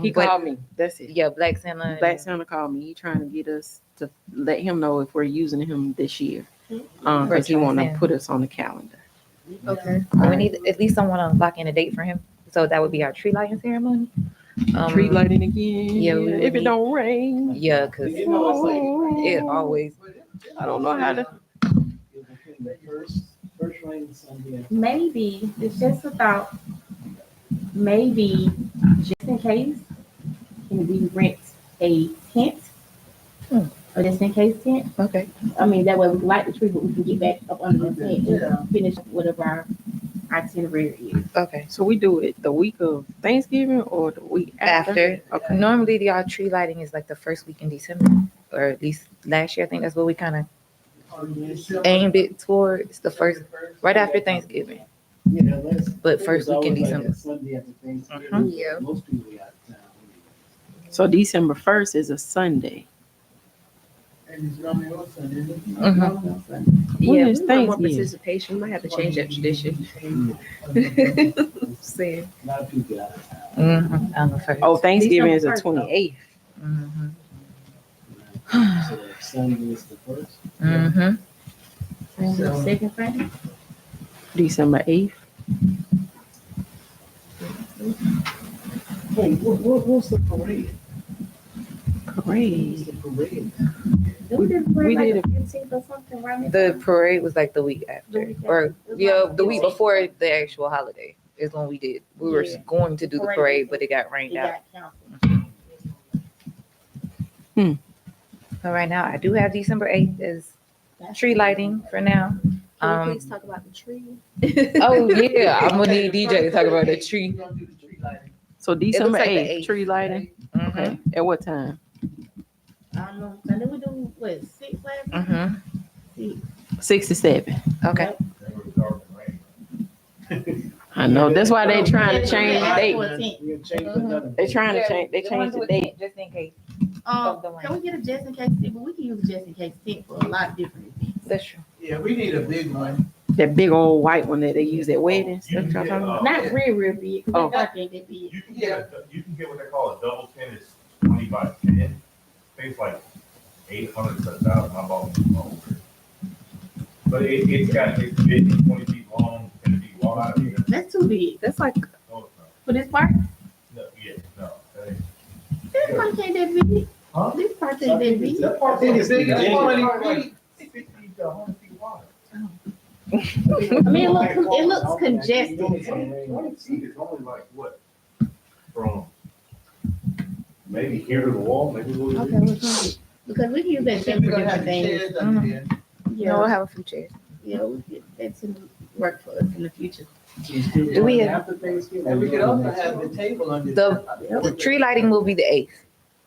He but- called me. That's it. Yeah, Black Santa. Black Santa called me. He trying to get us to let him know if we're using him this year, because he want to Santa. put us on the calendar. Okay. We need at least someone to lock in a date for him. So that would be our tree lighting ceremony. Tree lighting again. yeah, we if it need- don't rain. Yeah, because it always. I don't know how to. The first rain Sunday. Maybe, it's just about, maybe, just in case, can we rent a tent? A just in case tent? Okay. I mean, that way we can light the tree, but we can get back up under the tent and finish whatever our itinerary is. Okay. So we do it the week of Thanksgiving or the week after? Okay. Normally, our tree lighting is like the first week in December, or at least last year. I think that's what we kind of aimed it towards, the first, right after Thanksgiving. Yeah, But first week in December. Sunday after Thanksgiving. Yeah. Most people out of town. So December 1st is a Sunday. And it's normally on Sunday, isn't it? Mhm. Normally on Sunday. When Yeah, is we want more Thanksgiving? participation. We might have to change that tradition. Saying. A lot of people out of town. Mm-hmm. On the first. Oh, Thanksgiving is the December 28th. Mm-hmm. So Sunday is the first. Mm-hmm. And the second Friday? December 8th. Hey, what's the parade? Parade. What's the parade? We did it. 15th or something, right? The parade was like the week The after, week or after. yeah, the week before the actual holiday is when we did. We were Yeah. going to do the parade, but it got rained It out. got canceled. But right now, I do have December 8th as tree lighting for now. Can we please talk about the tree? Oh yeah, I'm gonna need DJ to talk about the tree. We're gonna do the tree lighting. So December like the 8th, 8th. tree lighting. Mhm. Okay. At what time? I don't know. And then we do what 6 last Mhm. week? 6 to 7. Okay. I know. That's why they trying to change the date. We'll change another. They trying to change. They They wanna changed do the it date. just in case. Can we get a just in case tent? But we can use a just in case tent for a lot of different events. That's true. Yeah, we need a big one. That big old white one that they use at weddings. That's what y'all talking about? Not real big. Oh. I think that big. You can get what they call a double tent, it's 20 by 10. It's like 800 to 1,000. I bought one small. But it's big, 20 feet long, 10 feet wide. That's too big. That's like, No, For this part, no, yeah, no. That ain't- this part ain't that big. Huh? This part ain't that big. That part is big. That's 20 20 feet, 60 to 100 feet wide. I mean, it looks congested. 20 feet is only like what? From maybe here to the wall, maybe a little Okay, bit. we're gonna, because we can use that We're tent for gonna have different the things. chairs under there. You know, we'll have a few chairs. Yeah, we get that to work for us in the future. Do we have- After Thanksgiving? And we could also have the table under there. The tree lighting will be the 8th,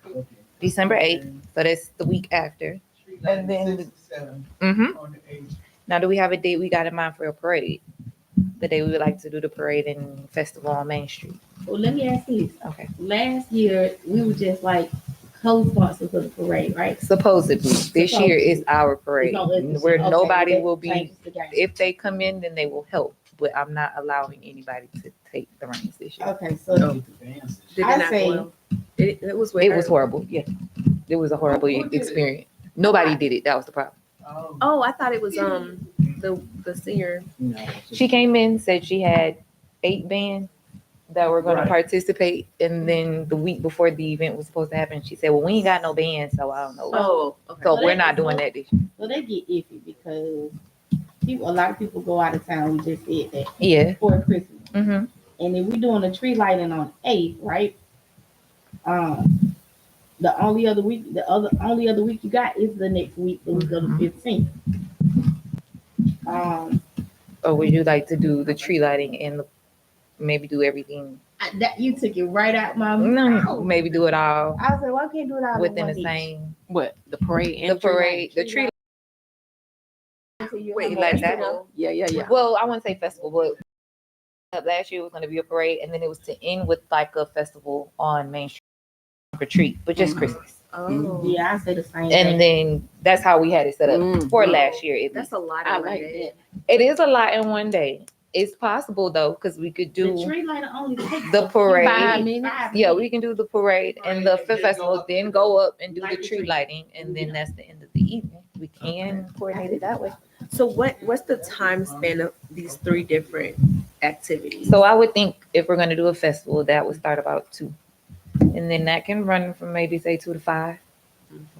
Okay. December 8th. So that's the week after. Street lighting, and then 6 to 7 Mm-hmm. on the 8th. Now, do we have a date we got in mind for a parade? The day we would like to do the parade and festival on Main Street. Well, let me ask you this. Okay. Last year, we were just like co-sponsors for the parade, right? Supposedly, this year is our parade, where Okay, nobody that will be. changes the game. If they come in, then they will help. But I'm not allowing anybody to take the reins this year. Okay, so did it I not say- go well? It was It was horrible. Yeah, it was a horrible Who did it? experience. Nobody did it. That was the problem. Oh. Oh, I thought it was the senior. No. She came in, said she had 8 bands that were going Right. to participate, and then the week before the event was supposed to happen, she said, "Well, we ain't got no bands, so I don't know." Oh, okay. So So we're that- not doing that this year. So they get iffy because a lot of people go out of town. We just said that Yeah. for Christmas, Mm-hmm. and if we're doing a tree lighting on 8th, right? The only other week you got is the next week, the week of the 15th. Or would you like to do the tree lighting and maybe do everything? That you took it right out my No, mouth. maybe do it all I was like, why can't do it all within the in one same. What? The parade and The parade, the tree. day? Wait, like that? Yeah, yeah, yeah. Well, I wouldn't say festival, but last year it was going to be a parade, and then it was to end with like a festival on Main Street for treat, but just Mhm. Christmas. Oh, Yeah, I say the same. And then that's how we had it set up Mm. for last year. that's a lot. I Of like money. It is a lot in one day. It's possible though, because we could the do. tree lighter only takes the a parade. 5 minutes. Yeah, we can do the parade and the Parade, then festival, go up then to go up and do the light the tree tree. lighting, and then that's the end of the evening. We can coordinate it that way. So what's the time span of these 3 different activities? So I would think if we're gonna do a festival, that would start about 2. And then that can run from maybe say 2 to 5.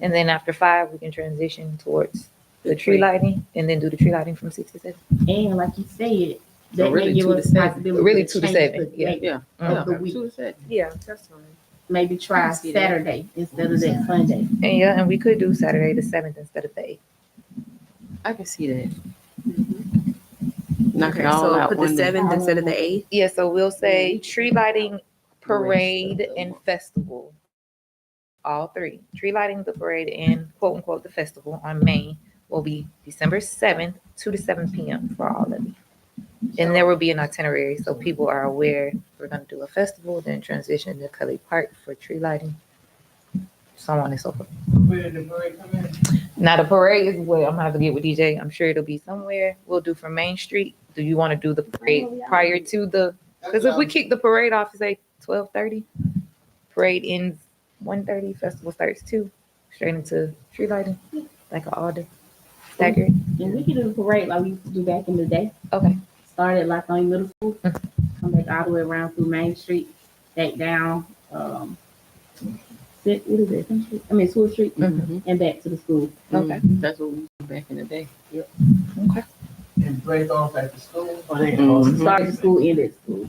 And then after 5, we can transition towards the tree lighting and then do the tree lighting from 6 to 7. And like you said, that really may give 2 to us 7. possibility Really to 2 to change 7, the yeah. date Yeah. of the Yeah. week. 2 to 7. Yeah, that's fine. Maybe try see that. Saturday instead of that Sunday. And yeah, and we could do Saturday the 7th instead of the 8th. I can see that. Knock it Okay, all so out put the one day. 7th instead of the 8th. Yeah, so we'll say tree lighting, parade, and festival. All 3. Tree lighting, the parade, and quote unquote the festival on Main will be December 7th, 2 to 7 p.m. for all of it. And there will be an itinerary so people are aware we're going to do a festival, then transition to Cully Park for tree lighting, so on and so forth. Where did the parade come in? Now the parade is where I'm gonna have to get with DJ. I'm sure it'll be somewhere. We'll do from Main Street. Do you want to do the parade prior to the? Because if we kick the parade off, it's like 12:30. Parade ends 1:30. Festival starts 2. Straight into tree lighting, like an all day. Staggered. And we can do the parade like we used to do back in the day. Okay. Started like on middle school, come back all the way around through Main Street, back down, what is it? Main Street? I mean, School Street, Mhm. and back to the school. Okay. That's what we did back in the day. And break off at the school? Oh, they Mhm. also- Started at school, ended at school.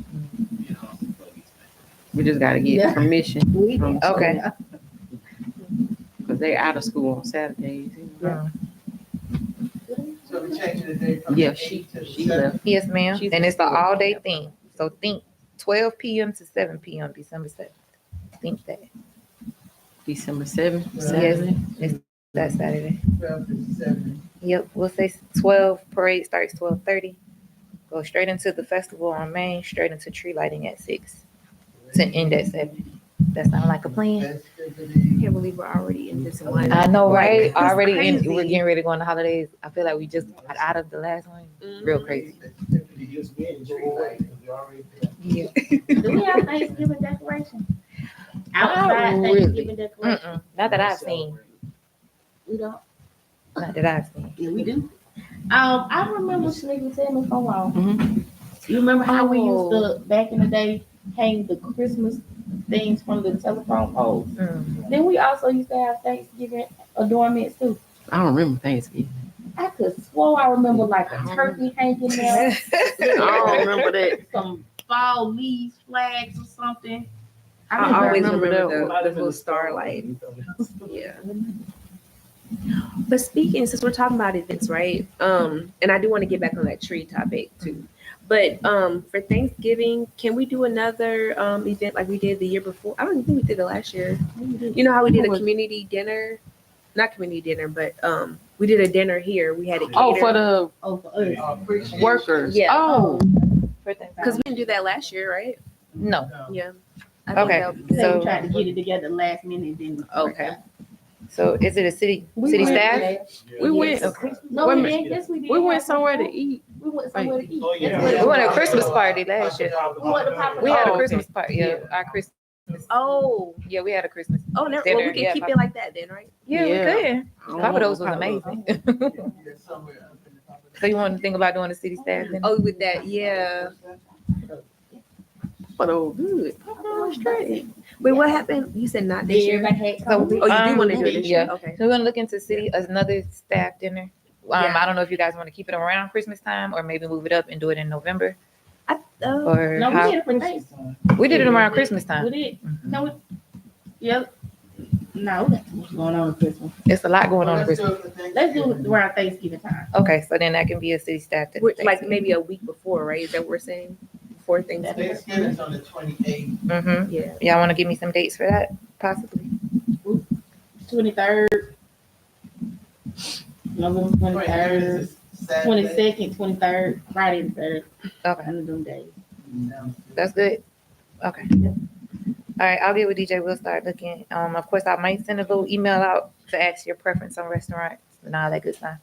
We just gotta get Yeah. permission We- from Okay. because they out of school on Saturdays. So we changing the date from Yeah, the she 8th to the she 7th? left. Yes, ma'am. She's And in it's the school. all day thing. So think 12 p.m. to 7 p.m. December 7th. I think that. December 7th, Yes, Saturday. it's that Saturday. 12 to 7. Yep, we'll say 12. Parade starts 12:30. Go straight into the festival on Main, straight into tree lighting at 6 to end at 7. That sound like a plan? Festivity. Can't believe we're already in this one. I know, right? Like, Already in, crazy. we're getting ready to go on the holidays. I feel like we just got out of the last one. Real crazy. Festivity just being tree lighting, because they're already there. Yeah. Do we have Thanksgiving decoration? Outside really. Thanksgiving decoration? Not that I've seen. We don't. Not that I've seen. Yeah, we do. I remember Sneaky telling me for a while. Mhm. You remember how we used Oh. to back in the day hang the Christmas things from the telephone poles? Mm. Then we also used to have Thanksgiving adornments too. I don't remember Thanksgiving. I could swore I remember like a turkey hanging there. I don't remember that. Some fall leaves, flags or something. I always remember remember that the little starlight. Yeah. But speaking, since we're talking about events, right? And I do want to get back on that tree topic too. But for Thanksgiving, can we do another event like we did the year before? I don't even think we did it last year. You know how we did a community dinner? Not community dinner, but we did a dinner here. We had it Oh, for catered. the Oh, for us. Appreciate workers. Yeah. Oh, Because we didn't do that last year, right? No. Yeah. I think Okay. that would be So So- we tried to get it together last minute, didn't. Okay. So is it a city We city went- staff? we went. No, Wait a we minute. didn't. Yes, we did. We went somewhere to eat. We went somewhere to eat. Oh, yeah. That's We what went it to a was. Christmas party last year. We went to Papa We had a Oh, Christmas party. Yeah, our Christmas. Oh. Yeah, we had a Christmas. Oh, never. dinner. Well, we can Yeah, keep it like that then, right? Yeah, Yeah. we could. I don't Papa know. Do's was amazing. somewhere up in the top of So you want to think about doing the city staff? Then? Oh, with that, yeah. But oh, good. Papa straight. Wait, what happened? You said not this Yeah, year. everybody had So, COVID. Oh, you do want to do it this year? yeah. Okay. So we're gonna look into city another staff dinner. Yeah. I don't know if you guys want to keep it around Christmas time or maybe move it up and do it in November Oh, or No, we how did it for Thanksgiving. we did it around Christmas We time. did. Mhm. No, we, yep. No, we got too much going on with Christmas. It's a lot going on at Let's Christmas. do it for Let's do Thanksgiving. it around Thanksgiving time. Okay, so then that can be a city staff dinner. like maybe a week before, right? Is that what we're saying? Before Thanksgiving? Thanksgiving's on the 28th. Mm-hmm. Yeah. Y'all want to give me some dates for that, possibly? 23rd. November 23rd. is Saturday. 22nd, 23rd, Friday the 3rd. Okay, One of them days. that's good. Okay. All right, I'll get with DJ. We'll start looking. Of course, I might send a little email out to ask your preference on restaurants and all that good stuff.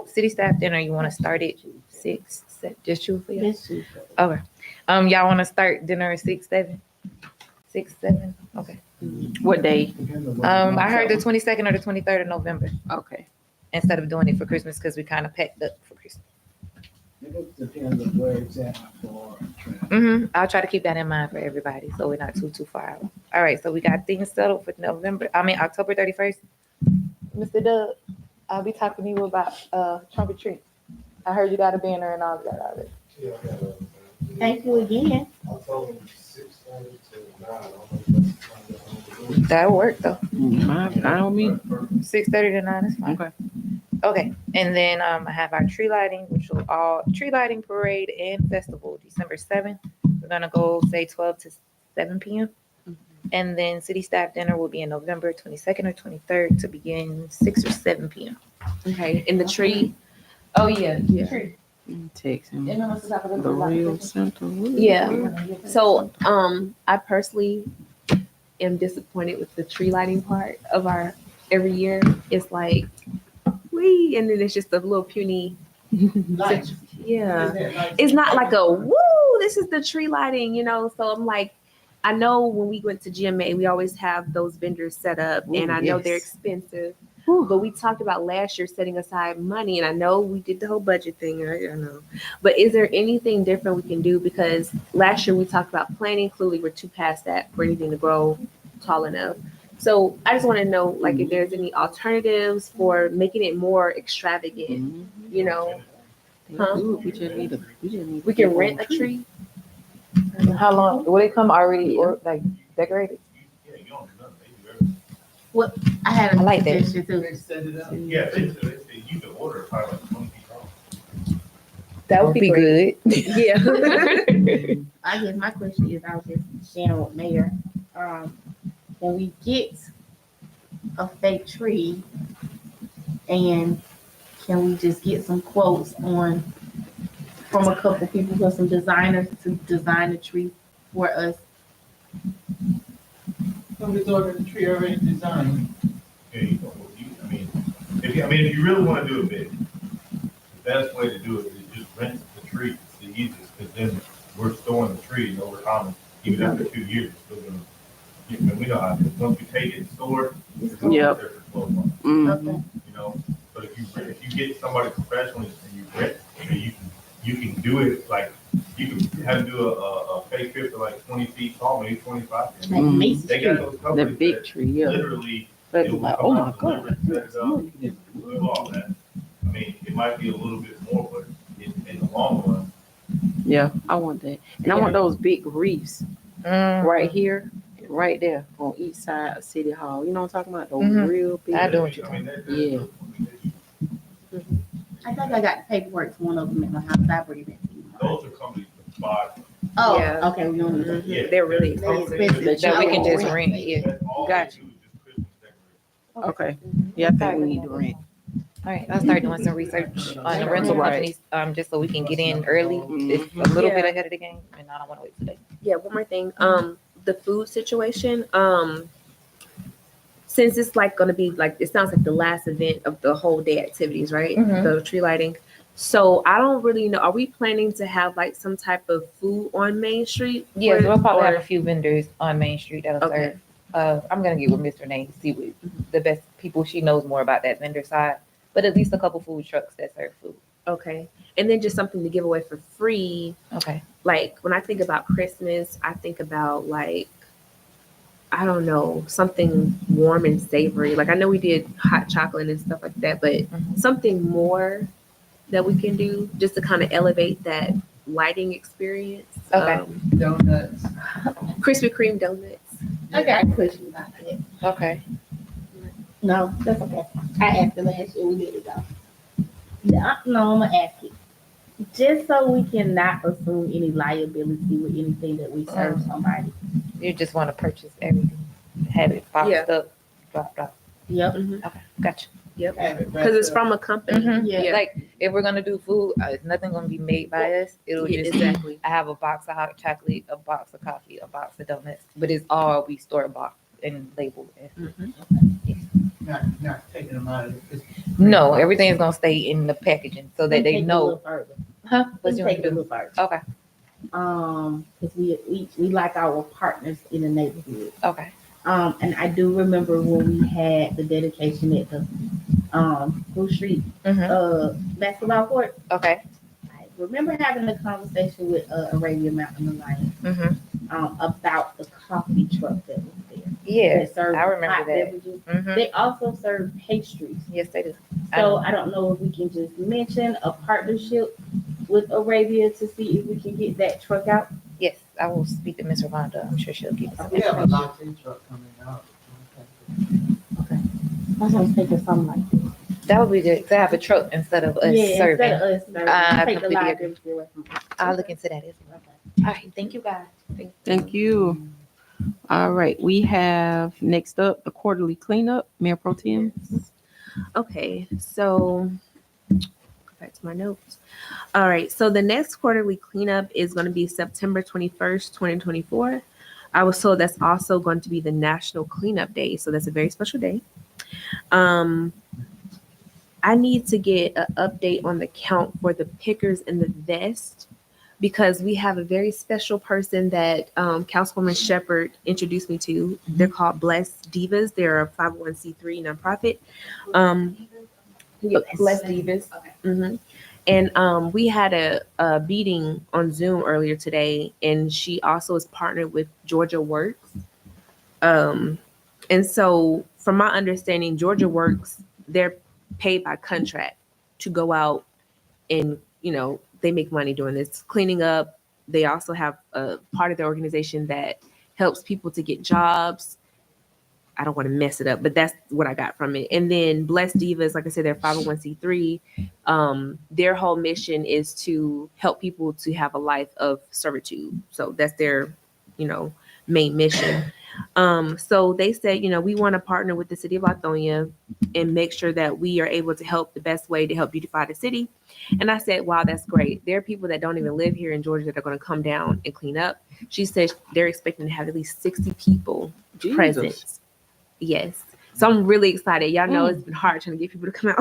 City staff dinner. You want to start it 6? Just you for you? Let's choose. Okay. Y'all want to start dinner at 6, 7? 6, 7. Okay. What day? I heard the 22nd or the 23rd of November Okay. instead of doing it for Christmas because we kind of packed up for Christmas. It depends on where it's at for traffic. I'll try to keep that in mind for everybody so we're not too far out. All right, so we got things settled for October 31st. Mr. Doug, I'll be talking to you about trunk or treat. I heard you got a banner and all of that already. Thank you again. That'll work though. I me. 6:30 to 9 is fine. Okay. Okay, and then I have our tree lighting, which will all tree lighting parade and festival, December 7th. We're gonna go say 12 to 7 p.m. And then city staff dinner will be in November 22nd or 23rd to begin 6 or 7 p.m. Okay. In the tree. Oh yeah, Text him. And then what's the top of The real center. Yeah. So, I personally am disappointed with the tree lighting part of our every year. It's like, wee, and then it's just a little puny. Lights. Yeah. It's not like a woo, this is the tree lighting, you know? So I'm like, I know when we went to GMA, we always have those vendors set up, and Ooh, I know yes. they're expensive. But we talked about last year setting aside money, and I know we did the whole budget thing. I know, but is there anything different we can do? Because last year we talked about planning. Clearly, we're too past that for anything to grow tall enough. So I just want to know, like, if there's any alternatives for making it more extravagant. You know, Huh? We just need we can rent a tree. How long will they come already or like decorated? I had a I like that. suggestion too. They set it up. Yeah, you can order probably like 20 people. That would be great. good. Yeah. I guess my question is, I was just sharing with Mayor, when we get a fake tree, and can we just get some quotes from a couple people, for some designers to design a tree for us? Somebody's ordered the tree already designed. Yeah, if you really want to do it big, the best way to do it is just rent the tree. It's the easiest, because then we're storing the tree over time. Even after 2 years, it's still gonna. And we know how it is. Once you take it and store it, it's gonna be Yep. there for 12 months. Mhm. Okay. You know, but if you get somebody professional and you rent, you can do it like you can have them do a fake trip to like 20 feet tall, maybe 25. Like Mhm. Mason They got Street. those The companies big that tree, yeah. literally But it'll like, come oh out, my deliver God. it, set it up, do all that. I mean, it might be a little bit more, but in the long run, Yeah, I want that. And I want those big reefs Mm, right here, and right there on each side of City Hall. You know what I'm talking about? Those Mhm. real big. I do what you're I mean, Yeah. I think I got the paperwork for one of them at my house. I bring it back to you. those are companies that buy. Oh, Yeah. okay, we don't need that. Yeah, They're really They're expensive. expensive. that we can just Oh, rent, yeah. That's all they Gotcha. do is just Christmas decorations. Okay. Yeah, I think we need to rent. All right, I'll start doing some research on the rental Right. companies, just so we can get in early, just a Mhm. little bit Yeah. ahead of the game, and I don't want to wait today. Yeah, one more thing. The food situation. Since it's like gonna be like, it sounds like the last event of the whole day activities, right? Mhm. The tree lighting. So I don't really know. Are we planning to have like some type of food on Main Street? Yeah, for- we'll probably have or- a few vendors on Main Street that'll Okay. serve. I'm gonna get with Miss Renee, see what the best people, she knows more about that vendor side, but at least a couple food trucks that serve food. Okay. And then just something to give away for free. Okay. Like when I think about Christmas, I think about like, I don't know, something warm and savory. Like I know we did hot chocolate and stuff like that, but Mhm. something more that we can do just to kind of elevate that lighting experience. Okay. Donuts. Krispy Kreme donuts. I got a question about that. Okay. No, that's okay. I asked the last year, we did it though. Yeah, no, I'm gonna ask it. Just so we cannot assume any liability with anything that we serve somebody. You just want to purchase everything, have it boxed Yeah. up, drop. Yep. Okay, gotcha. Yep. Okay. Because it's from a company. Mhm. Yeah. Like if we're gonna do food, it's nothing gonna be made by us. It'll Yeah, just exactly. I have a box of hot chocolate, a box of coffee, a box of donuts, but it's all we store bought and labeled. Not taking them out of it. No, everything is gonna stay in the packaging so that they Take it a know. little further. Huh? What Let's you take want it a to do? little further. Okay. Because we like our partners in the neighborhood. Okay. And I do remember when we had the dedication at the Blue Street Mhm. basketball court. Okay. I remember having a conversation with Arabian Mountain Alliance Mhm. about the coffee truck that was there. Yeah, That served I remember hot that. beverages. Mhm. They also serve pastries. Yes, they do. So I don't know if we can just mention a partnership with Arabia to see if we can get that truck out. Yes, I will speak to Miss Rwanda. I'm sure she'll give us some We have a information. latte truck coming out. I was thinking something like that. That would be good to have a truck instead of us Yeah, serving. instead of us serving, I take the completely liability away from us. I'll look into that as well. All right, thank you guys. Thank you. All right, we have next up the quarterly cleanup, Mayor Pro Tem. Okay, so go back to my notes. All right, so the next quarterly cleanup is going to be September 21st, 2024. I was told that's also going to be the National Cleanup Day, so that's a very special day. I need to get an update on the count for the pickers and the vest, because we have a very special person that Councilwoman Shepherd introduced me to. They're called Blessed Divas. They're a 501c3 nonprofit. Blessed Divas. Mhm. And we had a meeting on Zoom earlier today, and she also is partnered with Georgia Works. And so from my understanding, Georgia Works, they're paid by contract to go out and, they make money doing this cleaning up. They also have a part of their organization that helps people to get jobs. I don't want to mess it up, but that's what I got from it. And then Blessed Divas, like I said, they're 501c3. Their whole mission is to help people to have a life of servitude. So that's their, main mission. So they said, we want to partner with the city of Lithonia and make sure that we are able to help the best way to help beautify the city. And I said, wow, that's great. There are people that don't even live here in Georgia that are going to come down and clean up. She said they're expecting to have at least 60 people present. Yes. So I'm really excited. Y'all know it's been hard trying to get people to come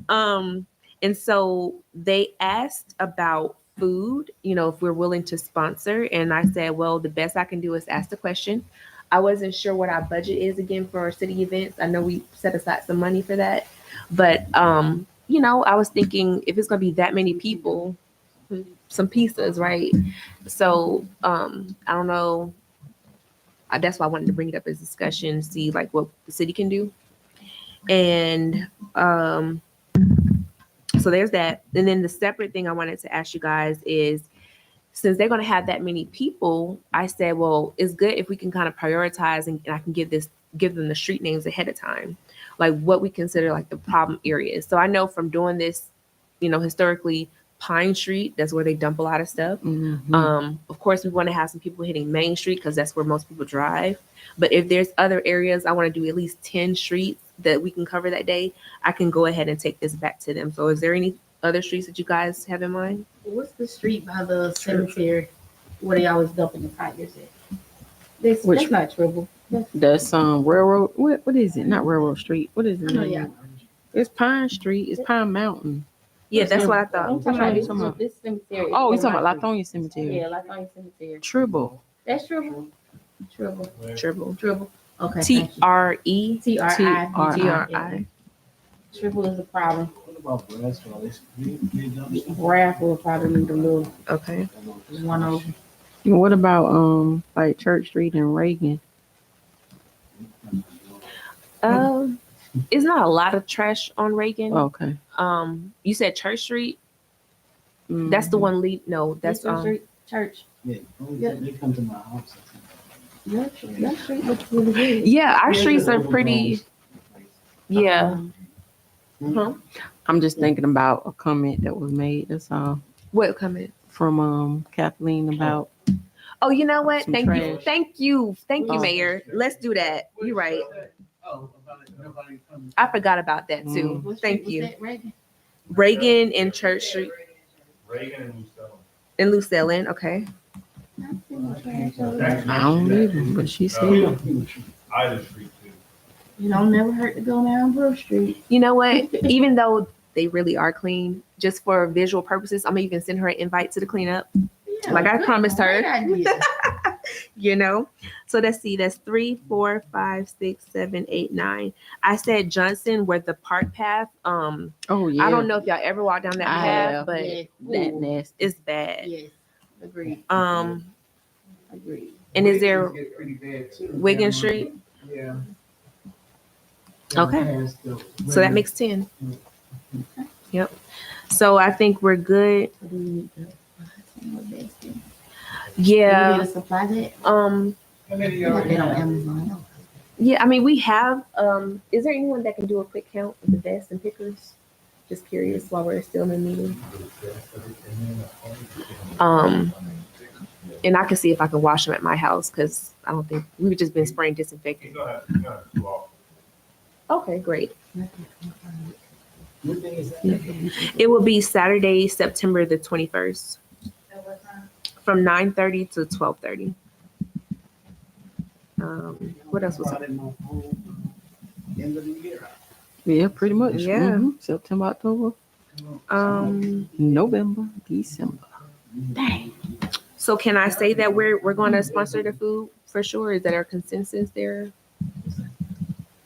out. And so they asked about food, if we're willing to sponsor. And I said, well, the best I can do is ask the question. I wasn't sure what our budget is again for our city events. I know we set aside some money for that. But, I was thinking if it's going to be that many people, some pizzas, right? So I don't know. That's why I wanted to bring it up as discussion, see like what the city can do. And so there's that. And then the separate thing I wanted to ask you guys is, since they're going to have that many people, I said, well, it's good if we can kind of prioritize and I can give them the street names ahead of time, like what we consider like the problem areas. So I know from doing this, historically, Pine Street, that's where they dump a lot of stuff. Of course, we want to have some people hitting Main Street because that's where most people drive. But if there's other areas, I want to do at least 10 streets that we can cover that day. I can go ahead and take this back to them. So is there any other streets that you guys have in mind? What's the street by the cemetery where they always dumping the tires at? That's not Tribble. That's railroad. What is it? Not Railroad Street. What is it? Oh, yeah. It's Pine Street. It's Pine Mountain. Yeah, that's what I I'm thought. talking about this cemetery. Oh, you talking about Lithonia Cemetery? Yeah, Lithonia Cemetery. Tribble. That's Tribble. Tribble. Okay. TRE. TRI. Tribble is a problem. What about Braswell? Raff will probably need a little Okay. one over. What about like Church Street and Reagan? It's not a lot of trash on Reagan. Okay. You said Church Street. That's the one. That's Church. Yeah, they come to my house. Your street looks really good. Yeah, our streets are pretty. Yeah. Huh? I'm just thinking about a comment that was made. That's all What comment? from Kathleen about. Oh, you know what? Some Thank you, Oh. Mayor. Let's do that. You're right. Oh, about it, nobody comes. I forgot about that too. What Thank street was you. that, Reagan? Reagan and Church Street Reagan and Lucille. and Lucille Inn. Okay. I don't either, but she said. Either street too. You don't never hurt to go down Brook Street. You know what? Even though they really are clean, just for visual purposes, I'm gonna even send her an invite to the cleanup. Yeah, Like I good- promised her. great idea. So let's see, that's 3, 4, 5, 6, 7, 8, 9. I said Johnson where the park path. Oh yeah. I don't know if y'all ever walked down that I path, have. but Yeah. That Ooh, nasty. it's bad. yes, agreed. And Agreed. is there Wiggins get pretty bad, too. Wiggin Street? Yeah. Okay. Past the So that Wiggins. makes 10. Yep. So I think we're good. What do you need to- what best thing? Yeah. You need to supply that? How many You are got that on you? Amazon. Yeah, I mean we have is there anyone that can do a quick count of the vests and pickers? Just curious while we're still in the meeting. And I can see if I can wash them at my house because I don't think we've just been spraying disinfectant. You're gonna have 2 off. Okay, great. What day is that? It will be Saturday, September the 21st, from 9:30 to 12:30. What else was it? Probably my whole end of the year. Yeah, pretty much. Yeah. Mhm. September, October, November, December. Dang. So can I say that we're going to sponsor the food for sure? Is that our consensus there?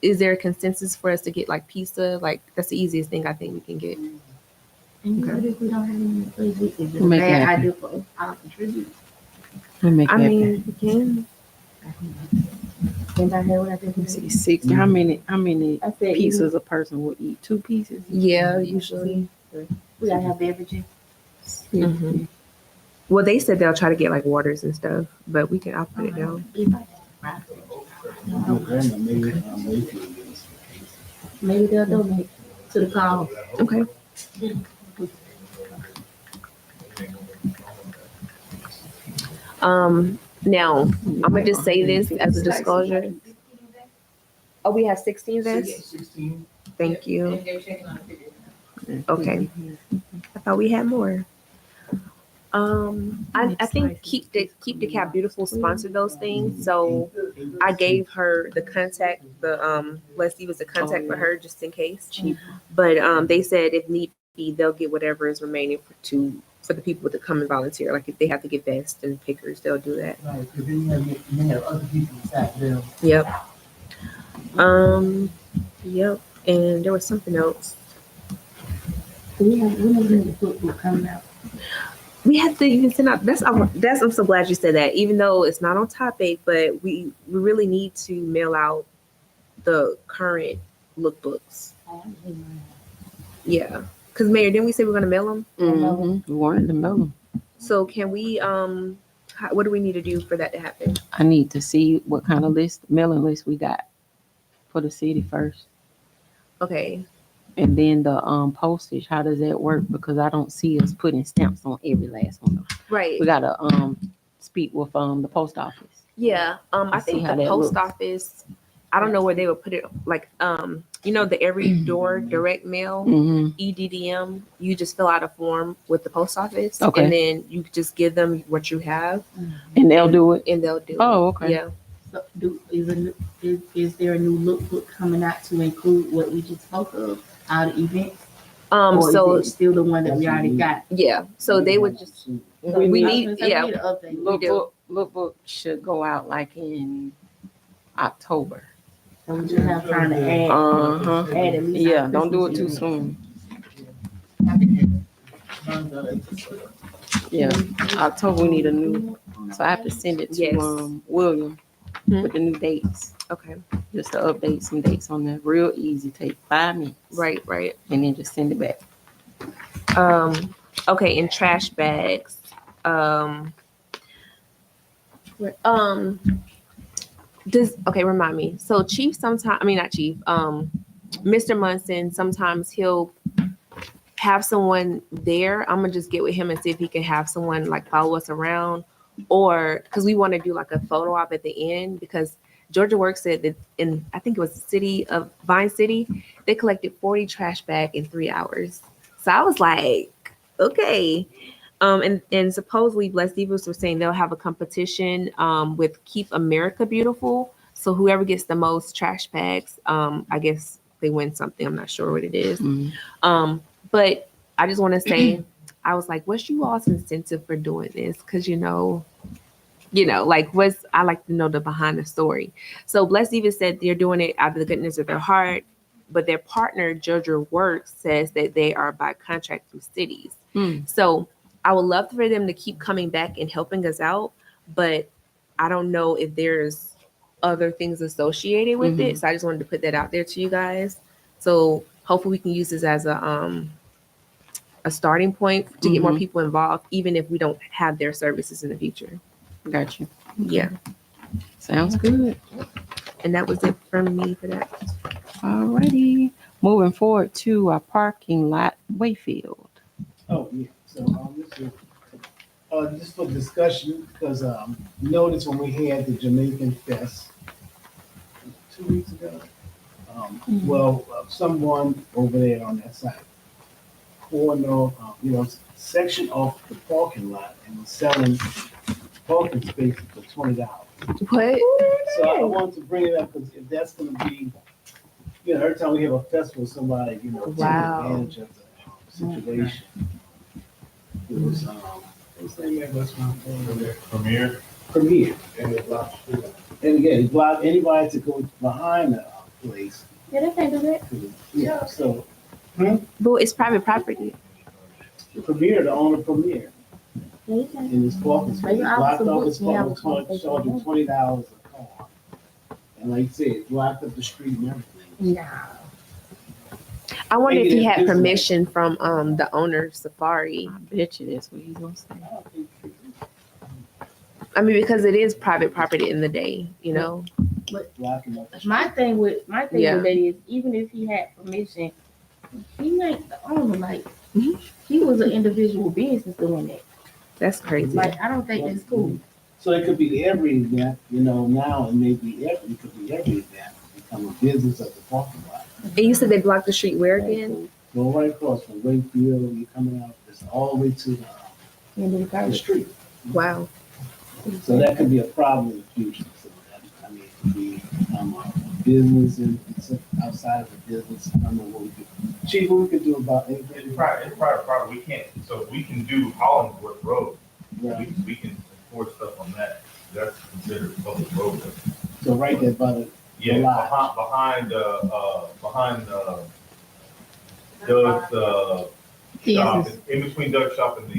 Is there a consensus for us to get like pizza? Like that's the easiest thing I think we can get. And what if we don't have any place we can We'll make it bad happen. idea for us? I'll contribute. Let me make I that mean, we can. Anybody hear what I just Let me said? see, 60. How many I said pieces a person would eat? 2 pieces? Yeah, usually. we gotta have beverages. Mhm. Well, they said they'll try to get like waters and stuff, but I'll put it down. If I- grandma maybe Wakefield give us. Maybe they'll donate to the cause. Okay. Now I'm gonna just say this as a disclosure. Oh, we have 16 vests. 16. Thank you. Okay. I thought we had more. I think keep the Cap Beautiful sponsored those things. So I gave her the contact, Leslie was the contact for her just in case. But they said if need be, they'll get whatever is remaining for the people to come and volunteer. Like if they have to get vests and pickers, they'll do that. Right, because then you have other people inside them. Yep. Yep. And there was something else. We have the book coming out. We have to even send out. I'm so glad you said that. Even though it's not on topic, but we really need to mail out the current lookbooks. Yeah, because Mayor, didn't we say we're gonna mail them? We wanted to mail them. So can we? What do we need to do for that to happen? I need to see what kind of mailing list we got for the city first. Okay. And then the postage, how does that work? Because I don't see us putting stamps on every last one. Right. We gotta speak with the post office. Yeah. I See think how the that post looks. office. I don't know where they would put it. Like the every door direct mail. Mm-hmm. EDDM, you just fill out a form with the post office, Okay. and then you just give them what you have, And they'll do it. and they'll do it. Oh, okay. Yeah. So is there a new lookbook coming out to include what we just spoke of, all the events? Or So is it still the one that we already got? yeah, so they would just we need an update. Lookbook should go out like in October. So we just have time to add. Add at least. Yeah, don't do it too soon. Yeah, October we need a new. So I have to send it to Yes. William with the new dates, okay, just to update some dates on there. Real easy, take 5 minutes. right. And then just send it back. Okay, in trash bags. Remind me. So Chief sometimes, I mean not Chief, Mr. Munson, sometimes he'll have someone there. I'm gonna just get with him and see if he can have someone like follow us around, or because we want to do like a photo op at the end, because Georgia Works said that in, I think it was the city of Vine City, they collected 40 trash bags in 3 hours. So I was like, okay. And supposedly Blessed Divas were saying they'll have a competition with Keep America Beautiful. So whoever gets the most trash bags, I guess they win something. I'm not sure what it is. Mm-hmm. But I just want to say, I was like, what's you all's incentive for doing this? Because like I like to know the behind the story. So Blessed Divas said they're doing it out of the goodness of their heart, but their partner Georgia Works says that they are by contract through cities. So I would love for them to keep coming back and helping us out, but I don't know if there's other things associated with it. So I just wanted to put that out there to you guys. So hopefully we can use this as a starting point to get more people involved, even if we don't have their services in the future. Got you. Yeah. Sounds good. And that was it from me for that. Alrighty. Moving forward to our parking lot Wayfield. Oh, yeah. So this is just for discussion, because notice when we had the Jamaican Fest 2 weeks ago, someone over there on that side section off the parking lot and was selling parking spaces for $20. What? So I want to bring it up because if that's going to be, every time we have a festival, somebody, take advantage of the situation. It was, what's the name of that restaurant? Premier. And again, it blocked anybody to go behind the place. Yeah, they can't do that. Yeah, so. But it's private property. The Premier, the owner of Premier, Yeah, you can. in his parking space, Maybe blocked Officer off Bush his can have a parking, conversation charging with $20 a car. And like I said, blocked up the street and everything. Nah. I wonder if Maybe he that's had his permission from the owner of Safari. I bet you that's what he's gonna say. I don't think I mean, because it is private property in the day, blocking up the street. My thing with Yeah. that is, even if he had permission, he ain't the owner. Like Mhm. he was an individual business doing that. That's crazy. Like I don't think that's cool. So it could be every event, now it may be it could be every event, become a business of the parking lot. And you said they blocked the street where again? Go right across from Wakefield, you're coming out, it's all the way to the street. Wow. So that could be a problem in the future. So that, it could be a business and outside of the business. I don't know what we could, Chief, what we could do about anything. It's private property. We can't, so we can do Hollingsworth Road. Right. We can enforce stuff on that. That's considered public road. So right there by the Yeah, lot. behind Doug's, shop, in between Doug's shop and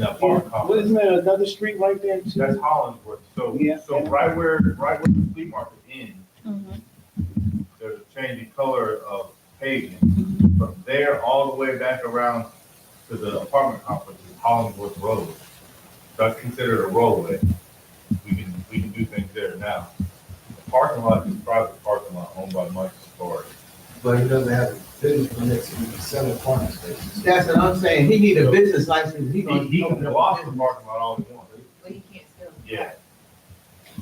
the park Well, complex. isn't there another street right there too? That's Hollingsworth. So, Yeah. so right where the flea market ends, there's a change in color of pavement. From there all the way back around to the apartment complex is Hollingsworth Road. That's considered a roadway. We can do things there now. The parking lot is a private parking lot owned by Mike Safari. But he doesn't have a business permit to be selling parking spaces. That's what I'm saying. He need a business license. He can block the parking lot all he wants. But he can't still. Yeah.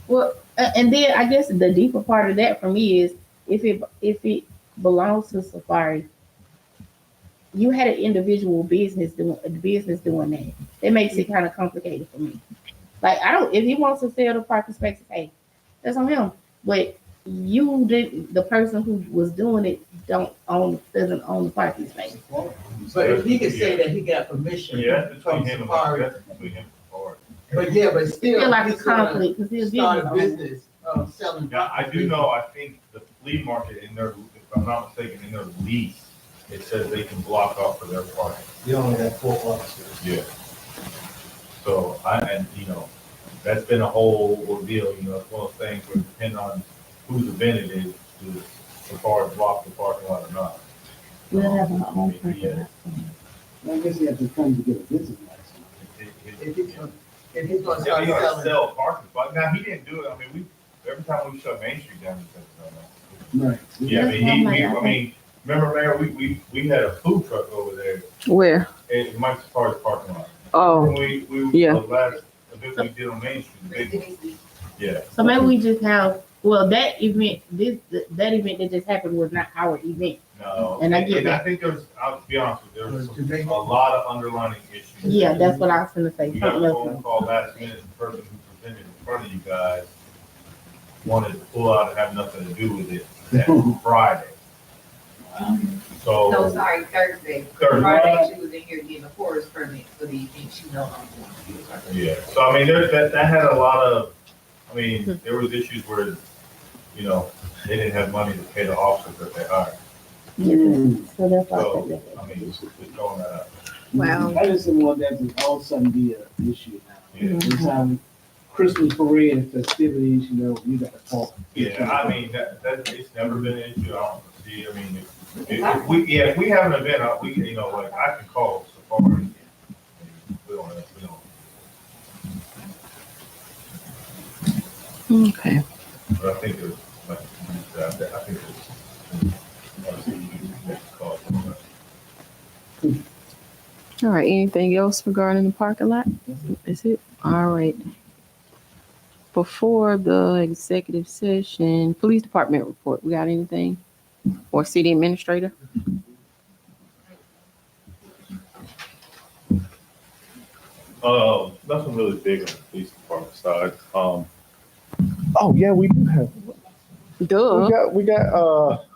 Well, and then I guess the deeper part of that for me is if it belongs to Safari, you had an individual business doing that. It makes it kind of complicated for me. Like if he wants to sell the parking spaces, hey, that's on him. But the person who was doing it doesn't own the parking space. But if he could say that he got permission Yeah, that's between from him and Safari, that's between him and Safari. but still. Feel like a he's gonna conflict because he's Start a business. business, selling. Now, I do know, I think the flea market in their, if I'm not mistaken, in their lease, it says they can block off for their parking. You only have 4 parking spaces. Yeah. So that's been a whole ordeal, it's one of those things where depending on whose event it is Safari block the parking lot or not. We'll have our own Yeah. I guess you have to come to get a business license. If he's gonna Yeah, start he gonna selling. sell parking spots. Now, he didn't do it, every time we shut Main Street down, he said, no. Right. Yeah, That's remember, Mayor, we had a food truck over there Where? in Mike Safari's parking lot. Oh, We yeah. the last event we did on Main Street, the big one. Yeah. So maybe we just have that event. That event that just happened was not our event. No, And I get I that. think I'll be honest with you, there's a lot of underlining issues. Yeah, that's what I was gonna say. We got Something a else. phone call last minute, the person who presented in front of you guys wanted to pull out and have nothing to do with it that Friday. So. No, sorry, Thursday. Thursday. Friday, she was in here getting a forest permit for the event she know I'm doing. Yeah, so that had a lot of, there was issues where, they didn't have money to pay the officers that they hired. So that's why I So, said that. just throwing that out. Wow. I just didn't want that to all of a sudden be an issue now. Yeah. Every time Christmas parade and festivities, you got to talk. Yeah, that it's never been an issue. I don't see, if we have an event, I can call Safari. We don't. okay. But I think there's, I think there's, call. All right. Anything else regarding the parking lot? Is it? All right. Before the executive session, police department report. We got anything? Or city administrator? Nothing really big on the police department side. Oh yeah, we do have. Duh. We got all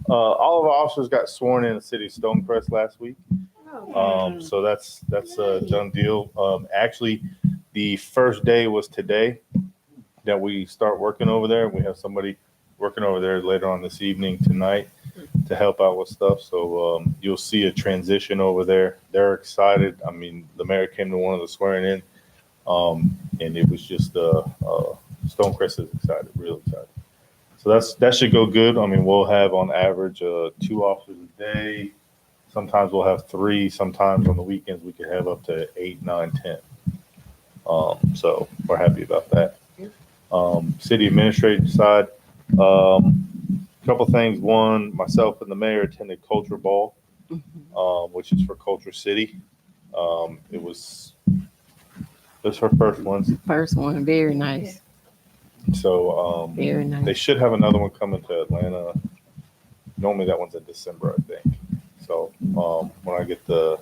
of our officers got sworn in the city of Stonecrest last week. So that's a done deal. Actually, the first day was today that we start working over there. We have somebody working over there later on this evening tonight to help out with stuff. So you'll see a transition over there. They're excited. The mayor came to one of the swearing in, and it was just Stonecrest is excited, real excited. So that should go good. We'll have on average 2 officers a day. Sometimes we'll have 3. Sometimes on the weekends we could have up to 8, 9, 10. So we're happy about that. City administrative side, couple things. One, myself and the mayor attended Culture Ball, which is for Culture City. It was her first one. First one, very nice. So Very nice. they should have another one coming to Atlanta. Normally that one's in December, I think. So when I get the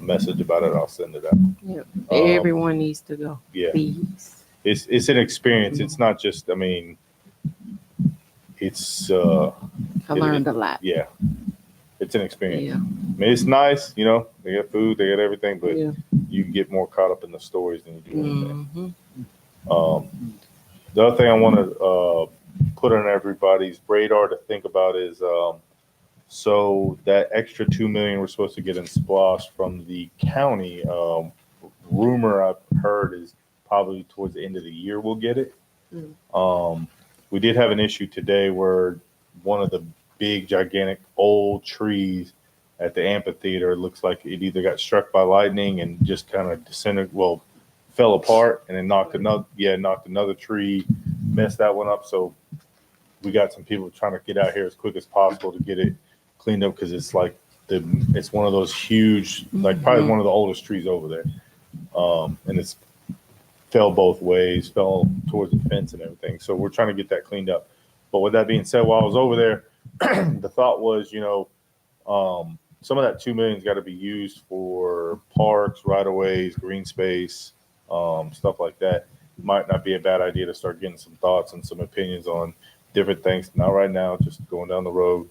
message about it, I'll send it out. Yep. Everyone needs to go. Yeah. Please. It's an experience. It's not just, I mean, it's I learned a lot. yeah. It's an experience. Yeah. I mean, it's nice, you know, they got food, they got everything, but Yeah. you get more caught up in the stories than you do anything. Mm-hmm. The other thing I want to put on everybody's radar to think about is so that extra $2 million we're supposed to get in SPLOST from the county. Rumor I've heard is probably towards the end of the year we'll get it. We did have an issue today where one of the big, gigantic, old trees at the amphitheater looks like it either got struck by lightning and just kind of fell apart, and then knocked another tree, messed that one up. So we got some people trying to get out here as quick as possible to get it cleaned up, because it's like it's one of those huge, like probably one of the oldest trees over there, and it's fell both ways, fell towards the fence and everything. So we're trying to get that cleaned up. But with that being said, while I was over there, the thought was, you know, some of that $2 million's got to be used for parks, right of ways, green space, stuff like that. Might not be a bad idea to start getting some thoughts and some opinions on different things. Not right now, just going down the road,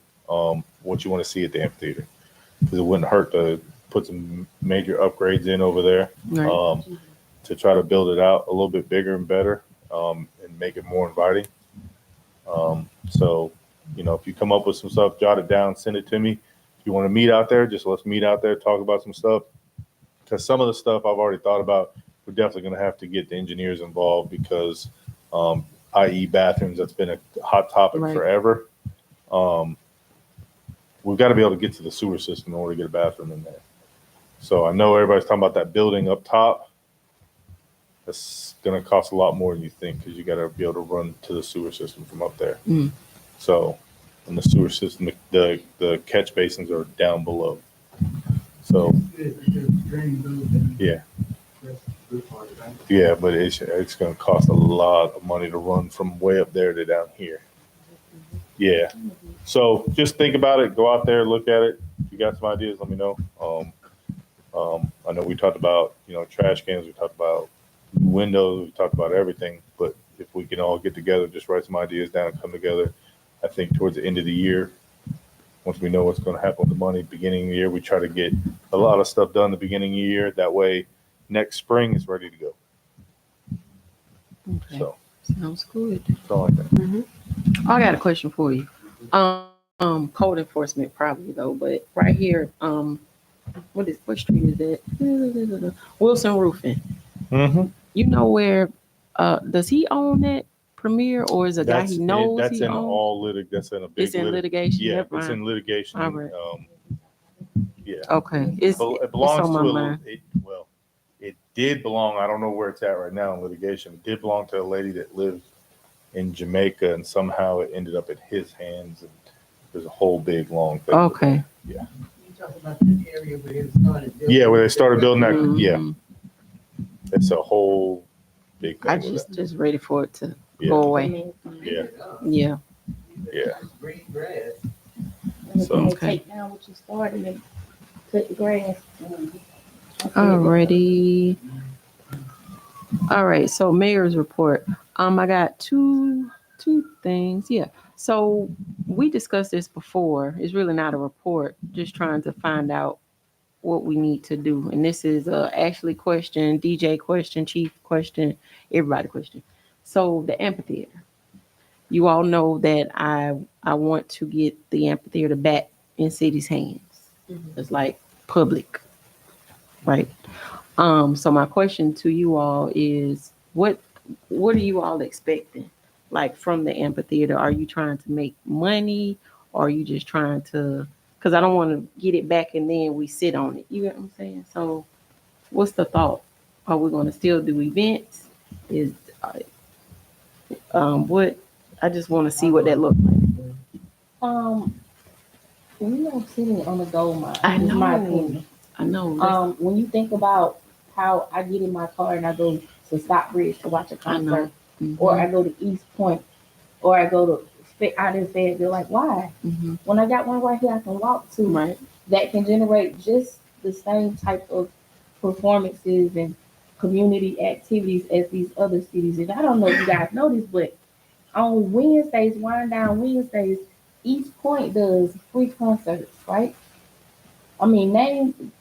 what you want to see at the amphitheater, because it wouldn't hurt to put some major upgrades in over there, Right. to try to build it out a little bit bigger and better, and make it more inviting. So, you know, if you come up with some stuff, jot it down, send it to me. If you want to meet out there, just let's meet out there, talk about some stuff. Because some of the stuff I've already thought about, we're definitely going to have to get the engineers involved, because, i.e. bathrooms, that's been a hot topic forever. We've got to be able to get to the sewer system in order to get a bathroom in there. So I know everybody's talking about that building up top. That's going to cost a lot more than you think, because you got to be able to run to the sewer system from up there. So, and the sewer system, the catch basins are down below. So, yeah. Yeah, but it's going to cost a lot of money to run from way up there to down here. Yeah. So just think about it. Go out there, look at it. If you got some ideas, let me know. I know we talked about, you know, trash cans. We talked about windows. We talked about everything. But if we can all get together, just write some ideas down and come together. I think towards the end of the year, once we know what's going to happen with the money, beginning of the year, we try to get a lot of stuff done the beginning of the year. That way, next spring is ready to go. Okay. So Sounds good. something like that. I got a question for you. Code enforcement probably though, but right here, what street is that? Wilson Roofing. Mm-hmm. You know where? Does he own that Premier, or is a guy he knows? That's he in owns? all that's in a big It's in litigation. Yeah, Never it's mind. in litigation. All right. Yeah. Okay. It belongs on my to mind. it did belong. I don't know where it's at right now in litigation. It did belong to a lady that lived in Jamaica, and somehow it ended up in his hands. And there's a whole big long thing. Okay. Yeah. You talking about the area where they started building? Yeah, where they started building that. Mhm. Yeah, it's a whole big thing. I with just ready for it to Yeah. go away. Yeah. Yeah. Yeah. Green grass. So- Okay. Take down what you started and cut the grass. Alrighty. All right. So mayor's report. I got two things. Yeah. So we discussed this before. It's really not a report. Just trying to find out what we need to do. And this is Ashley question, DJ question, Chief question, everybody question. So the amphitheater. You all know that I want to get the amphitheater back in city's hands. It's like public, right? So my question to you all is, what are you all expecting, like from the amphitheater? Are you trying to make money, or are you just trying to? Because I don't want to get it back and then we sit on it. You get what I'm saying? So, what's the thought? Are we going to still do events? What, I just want to see what that looks like. We are sitting on a gold mine. I is my know. opinion. I know. When you think about how I get in my car and I go to Stockbridge to watch a I know. concert, Mhm. or I go to East Point, or I go to out in Fayetteville, like why? Mhm. When I got one right here I can walk to, Right. that can generate just the same type of performances and community activities as these other cities. And I don't know if you guys know this, but on Wednesdays, wind down Wednesdays, East Point does free concerts, right? I mean, name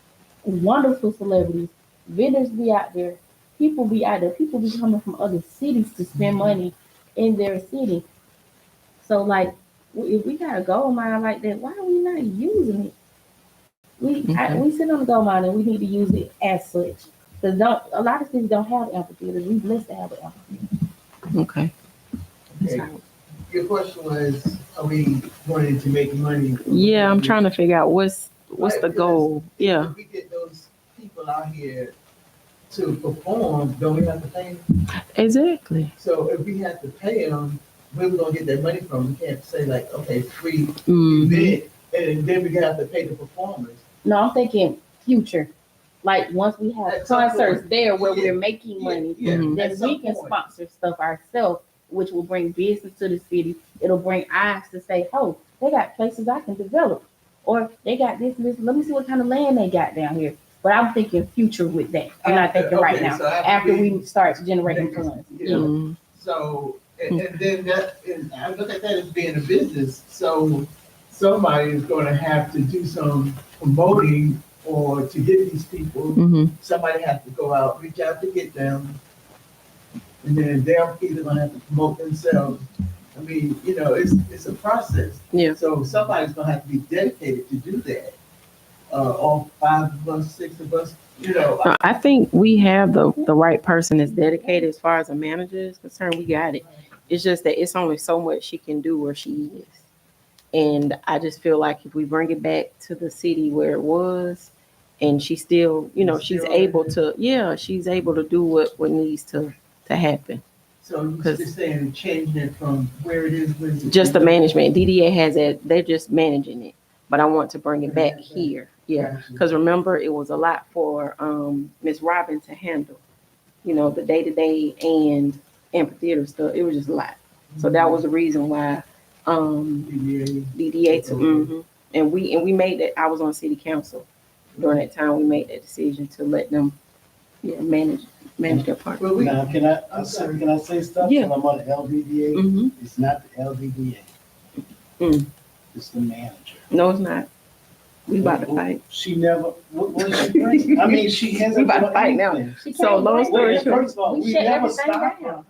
wonderful celebrities, vendors be out there, people be out there, people be coming from other cities to spend money in their city. So, like, if we got a gold mine like that, why are we not using it? Okay. We sit on the gold mine and we need to use it as such. Because a lot of cities don't have amphitheaters. We blessed to have an amphitheater. Okay. Okay. Your question was, are we wanting to make money? Yeah, I'm trying to figure out what's Right, the goal. Yeah. If we get those people out here to perform, don't we have to pay them? Exactly. So if we have to pay them, where we gonna get that money from? We can't say like, okay, free Mhm. event, and then we have to pay the performers. No, I'm thinking future. Like once we have At some concerts point. there where Yeah. we're making money, Mhm. then At some we can point. sponsor stuff ourselves, which will bring business to the city. It'll bring eyes to say, oh, they got places I can develop. Or they got this and this. Let me see what kind of land they got down here. But I'm thinking future with that. I'm not thinking right Okay, now. so After we start generating funds. Yeah. Mhm. So, and then that, and I look at that as being a business, so somebody is gonna have to do some promoting or to get these people, Mhm. somebody has to go out, reach out to get them. And then they're either gonna have to promote themselves. I mean, it's a process. Yeah. So somebody's gonna have to be dedicated to do that. All 5 of us, 6 of us, No, I think we have the right person that's dedicated as far as a manager is concerned. We got it. It's just that it's only so much she can do where she is. And I just feel like if we bring it back to the city where it was, and she still, she's able to, she's able to do what needs to happen. So you're just saying changing it from where it is. Just the management. DDA has it. They're just managing it. But I want to bring it back here. Yeah. Because remember, it was a lot for Miss Robin to handle. The day-to-day and amphitheater stuff. It was just a lot. So that was the reason why DDA took. And we made that. I was on city council during that time. We made that decision to let them manage their part. Now, can I say stuff? Yeah. When I'm on the LDDA, Mm-hmm. it's not the LDDA. It's the manager. No, it's not. We about to fight. She never, what did she bring? I mean, she hasn't. We about to done fight now. anything. So long story Wait, short, first of all, we shut never everything stopped her. down.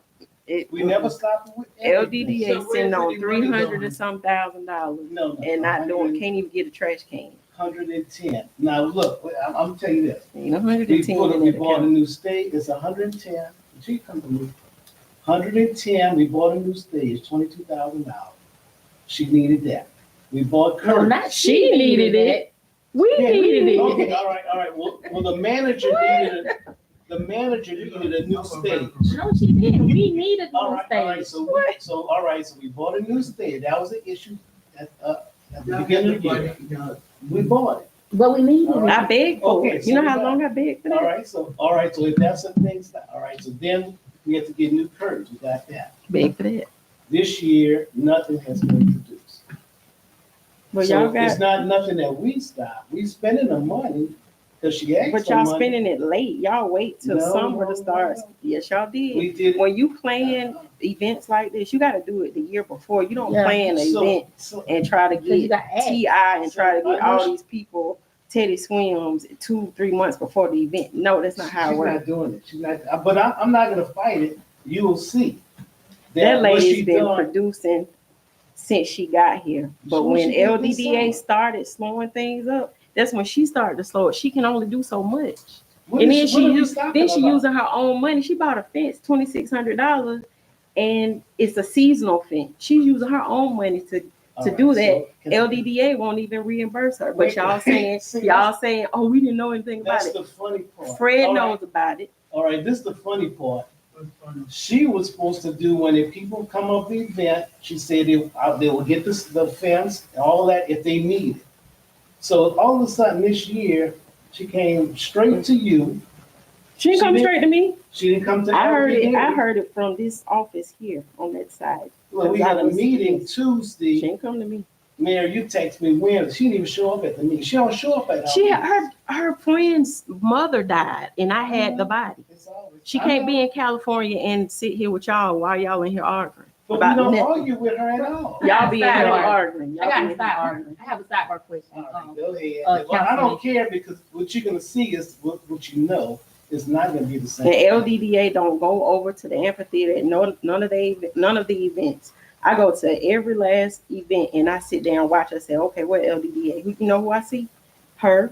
We never stopped her with everything. LDDA sitting on $300 and some $1,000 No, and not doing, can't even get a trash can. 110. Now, look, I'm telling you this. Ain't 110 in We that bought a account. new stage, it's 110. She come to me. 110, we bought a new stage, $22,000. She needed that. We bought No, curtains. not She needed it. We needed it. Okay, all right. Well, the manager needed a new stage. No, she didn't. We needed a All new right. stage. So we bought a new stage. That was an issue at the beginning of the year. We bought it. But we needed it. I begged for Okay, it. so You know we how got- long I begged for All that? right. So if that's a thing, all right. So then we had to get new curtains. We got that. Begged for that. This year, nothing has been produced. But So y'all got, it's not nothing that we stopped. We spending the money because she asked but for y'all money. spending it late. Y'all wait till No, summer no, to start. no. Yes, y'all did. We did. When you plan events like this, you got to do it the year before. You don't Yeah. plan an event So and try to Because you get got ads. TI and try to So, get I know all these people Teddy Swims 2-3 months before the event. No, that's not how it she's works. not doing it. She's not. But I'm not gonna fight it. You will see. That what lady's she been done- producing since she got here. But So when she did this LDDA summer. started slowing things up, that's when she started to slow it. She can only do so much. What And is- then what are we she stopping about? using her own money. She bought a fence, $2,600, and it's a seasonal fence. She's using her own money to All do right, that. so can- LDDA won't even reimburse her. But Wait, y'all saying, see, oh, we didn't know anything about That's it. the funny part. Fred All knows right. about it. All right, this is the funny part. She was supposed to do when the people come up the event, she said they will get the fence, all that if they need it. So all of a sudden this year, she came straight to you. She didn't come didn't- straight to me. She didn't come to. I heard it. LBD. I heard it from this office here on that side. Well, we had a meeting She Tuesday. didn't come to me. Mayor, you text me when. She didn't even show up at the meeting. She don't show up at. She LBD. her friend's mother died, and I had the body. It's always- She I can't know, be in California and sit here with y'all while y'all in here arguing. But about we don't nothing. argue with her at all. Y'all be in here Sidebar. arguing. I Y'all got be a in here sidebar. arguing. I have a sidebar question. All right, go ahead. uh, Well, I don't Councilman. care because what you're gonna see is what you know is not gonna be the same. The LDDA don't go over to the amphitheater at none of the events. I go to every last event and I sit down and watch. I say, okay, what LDDA? You know who I see? Her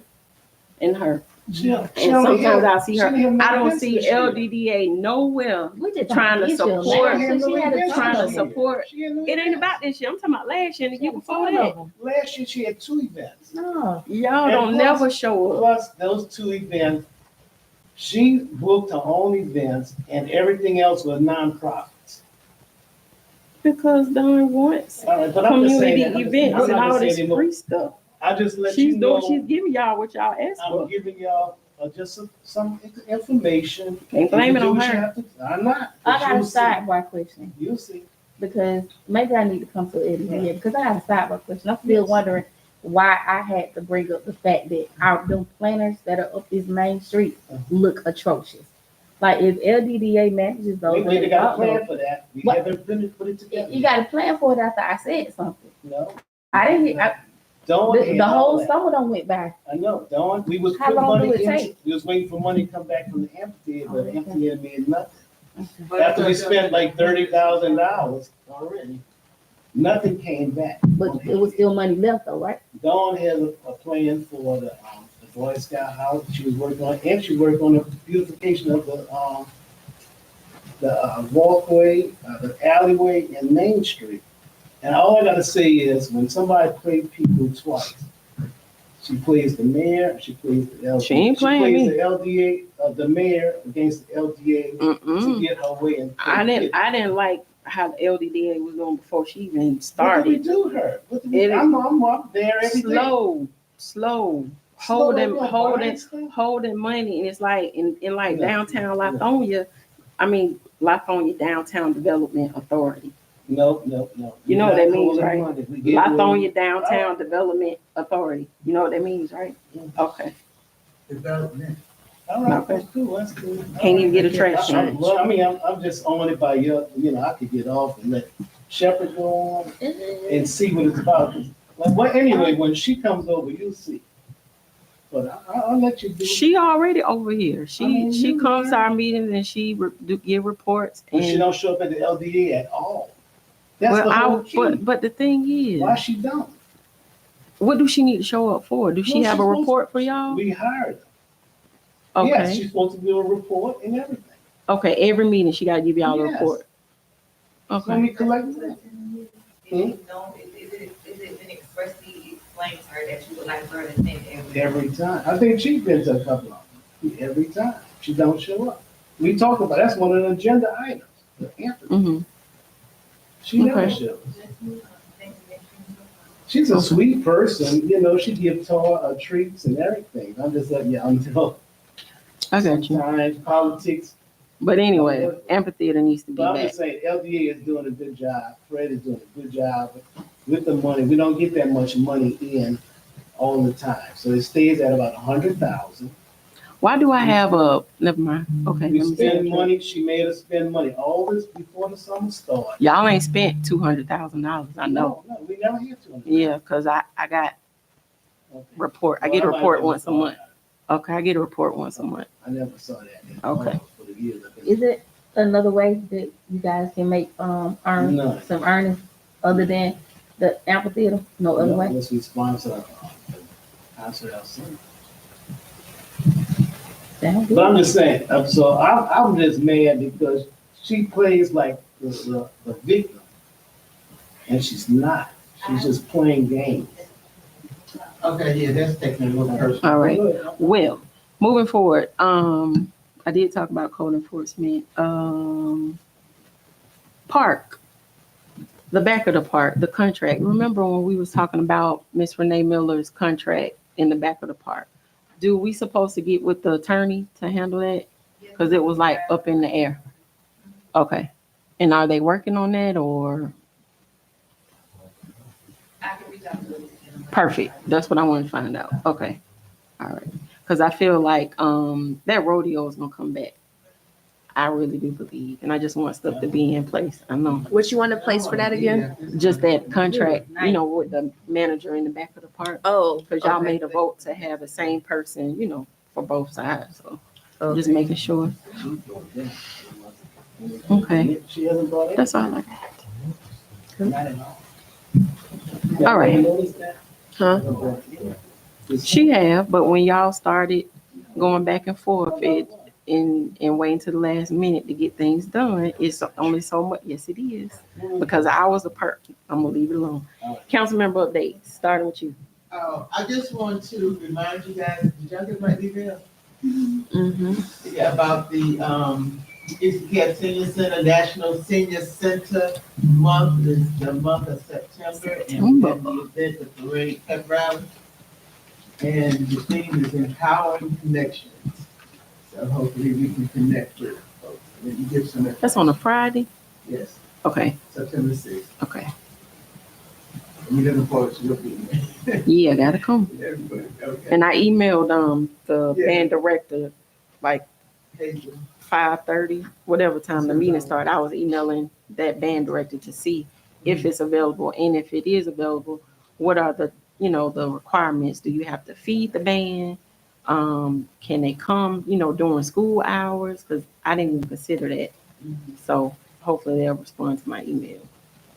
and her. She And only sometimes had- I see she her. didn't have no I don't events see this year. LDDA nowhere We just trying to talking support- issue. She Last had year no she had a events trying to this year. support. She had no It ain't events. about this year. I'm talking about last year and the year before ton that. of them. Last year she had 2 events. No. Y'all And don't plus- never show up. Plus those 2 events, she booked her own events and everything else was nonprofits. Because Dawn wants All right, but I'm just community saying that. events I'm and not all gonna say this anymore. free stuff. I just let She's you know. she's giving y'all what y'all asked I'm for. giving y'all just some information. Can't blame it You on do what you her. have to- I'm not. I but got a you'll see. sidebar question You'll see. because maybe I need to come to LDDA because I got a sidebar question. I'm still wondering why I had to bring up the fact that them planters that are up this main street look atrocious. Like if LDDA manages those, We got a plan you for that. We What? haven't put it together. got a plan for it after I said something. No. I didn't hear. Dawn The had all whole that. summer don't went by. I know, Dawn, we was How putting long do money it in, take? we was waiting for money to come back from the amphitheater, but the Okay. amphitheater made nothing. After we spent like $30,000 already, nothing came back. But it was still money left though, right? Dawn has a plan for the Boy Scout house she was working on, and she worked on the beautification of the walkway, the alleyway and Main Street. And all I gotta say is, when somebody plays people twice, she plays the mayor, she plays the LDA. She ain't playing plays me. the LDA, the mayor against the LDA to Mm-mm. get her way. And I didn't like how the LDDA was going before she even What did we started. do her? What did we, It- I'm up there every day. Slow, Slow like what, holding buying stuff? money, and it's like in like Yeah. downtown Lithonia. I mean Lithonia Downtown Development Authority. No. You know what that means, right? Lithonia. Lithonia Downtown Development Authority. You know what that means, right? Okay. Development. All right, Okay. that's cool. Can't even get a trash can. Well, I mean, I'm just on it by I could get off and let Shepherd go on and see what it's about. Well, anyway, when she comes over, you'll see. But I'll let you do it. She already over here. She I mean, she you- comes to our meetings and she give reports. But she And don't show up at the LDA at all. That's well, the whole key. but the thing Why is, she don't? what do she need to show up for? Do she No, have she's a supposed- report for y'all? We hired her. Yes, Okay. she's supposed to do a report and everything. Okay. Every meeting she got to give y'all a Yes. report. When Okay. we collect it. Is it been expressly explained to her that you would like her to attend Every time. I think she's been to a couple of them. Every time. She don't show up. We talk about, that's one of the agenda items. The anthem. Mm-hmm. She never Okay. shows. She's a sweet person, she gives treats and everything. I'm just letting y'all know. I got you. Sometimes politics, But anyway, amphitheater needs to be but I'm back. just saying, LDA is doing a good job. Fred is doing a good job with the money. We don't get that much money in all the time. So it stays at about 100,000. Why do I have a? Never mind. Okay. We let me spend see. money, she made us spend money, all this before the summer started. Y'all ain't spent $200,000. I know. No, we never had to. Yeah, cause I got report. I get a Well, report never once a saw month. that. Okay, I get a report once a month. I never saw that. in Okay. for the years I've been- Is it another way that you guys can make None. some earnings other than the amphitheater? No other way? Unless we sponsor ourselves. Sound But I'm good. just saying, I'm just mad because she plays like the victim. And she's not. She's just playing games. Okay, yeah, that's taking a little personal. All right. Well, moving forward, I did talk about code enforcement. Park, the back of the park, the contract. Remember when we was talking about Miss Renee Miller's contract in the back of the park? Do we supposed to get with the attorney to handle that? Because it was like up in the air. Okay. And are they working on that or? I can reach out to them. Perfect. That's what I wanted to find out. Okay. All right. Because I feel like that rodeo is gonna come back. I really do believe, and I just want stuff to be in place. I know. What you want to place for that again? Just that contract, you know, with the manager in the back of the park. Oh, Because y'all okay. made a vote to have the same person, you know, for both sides. So just Okay. making sure. Okay. She hasn't brought it? That's all I got. Not at all. All right. You noticed that? Huh? She have, but when y'all started going back and forth, and waiting to the last minute to get things done, it's only so much. Yes, it is. Because I was a perk. I'm gonna leave it alone. Council member updates, starting with you. I just want to remind you guys, did y'all get my email? Mm-hmm. Yeah, about the, ECF Senior Center, National Senior Center Month is the month of September. And we have the event, the parade pep rally. And the theme is empowering connections. So hopefully we can connect with folks. And then you give some. That's on a Friday? Yes, Okay, September 6th. okay. We're looking forward to your being there. Yeah, gotta come. Everybody, okay. And I emailed the Yeah. band director like Hazel. 5:30, whatever time the meeting started. I was emailing that band director to see if it's available, and if it is available, what are the, you know, the requirements? Do you have to feed the band? Can they come, you know, during school hours? Because I didn't even consider that. So hopefully they'll respond to my email.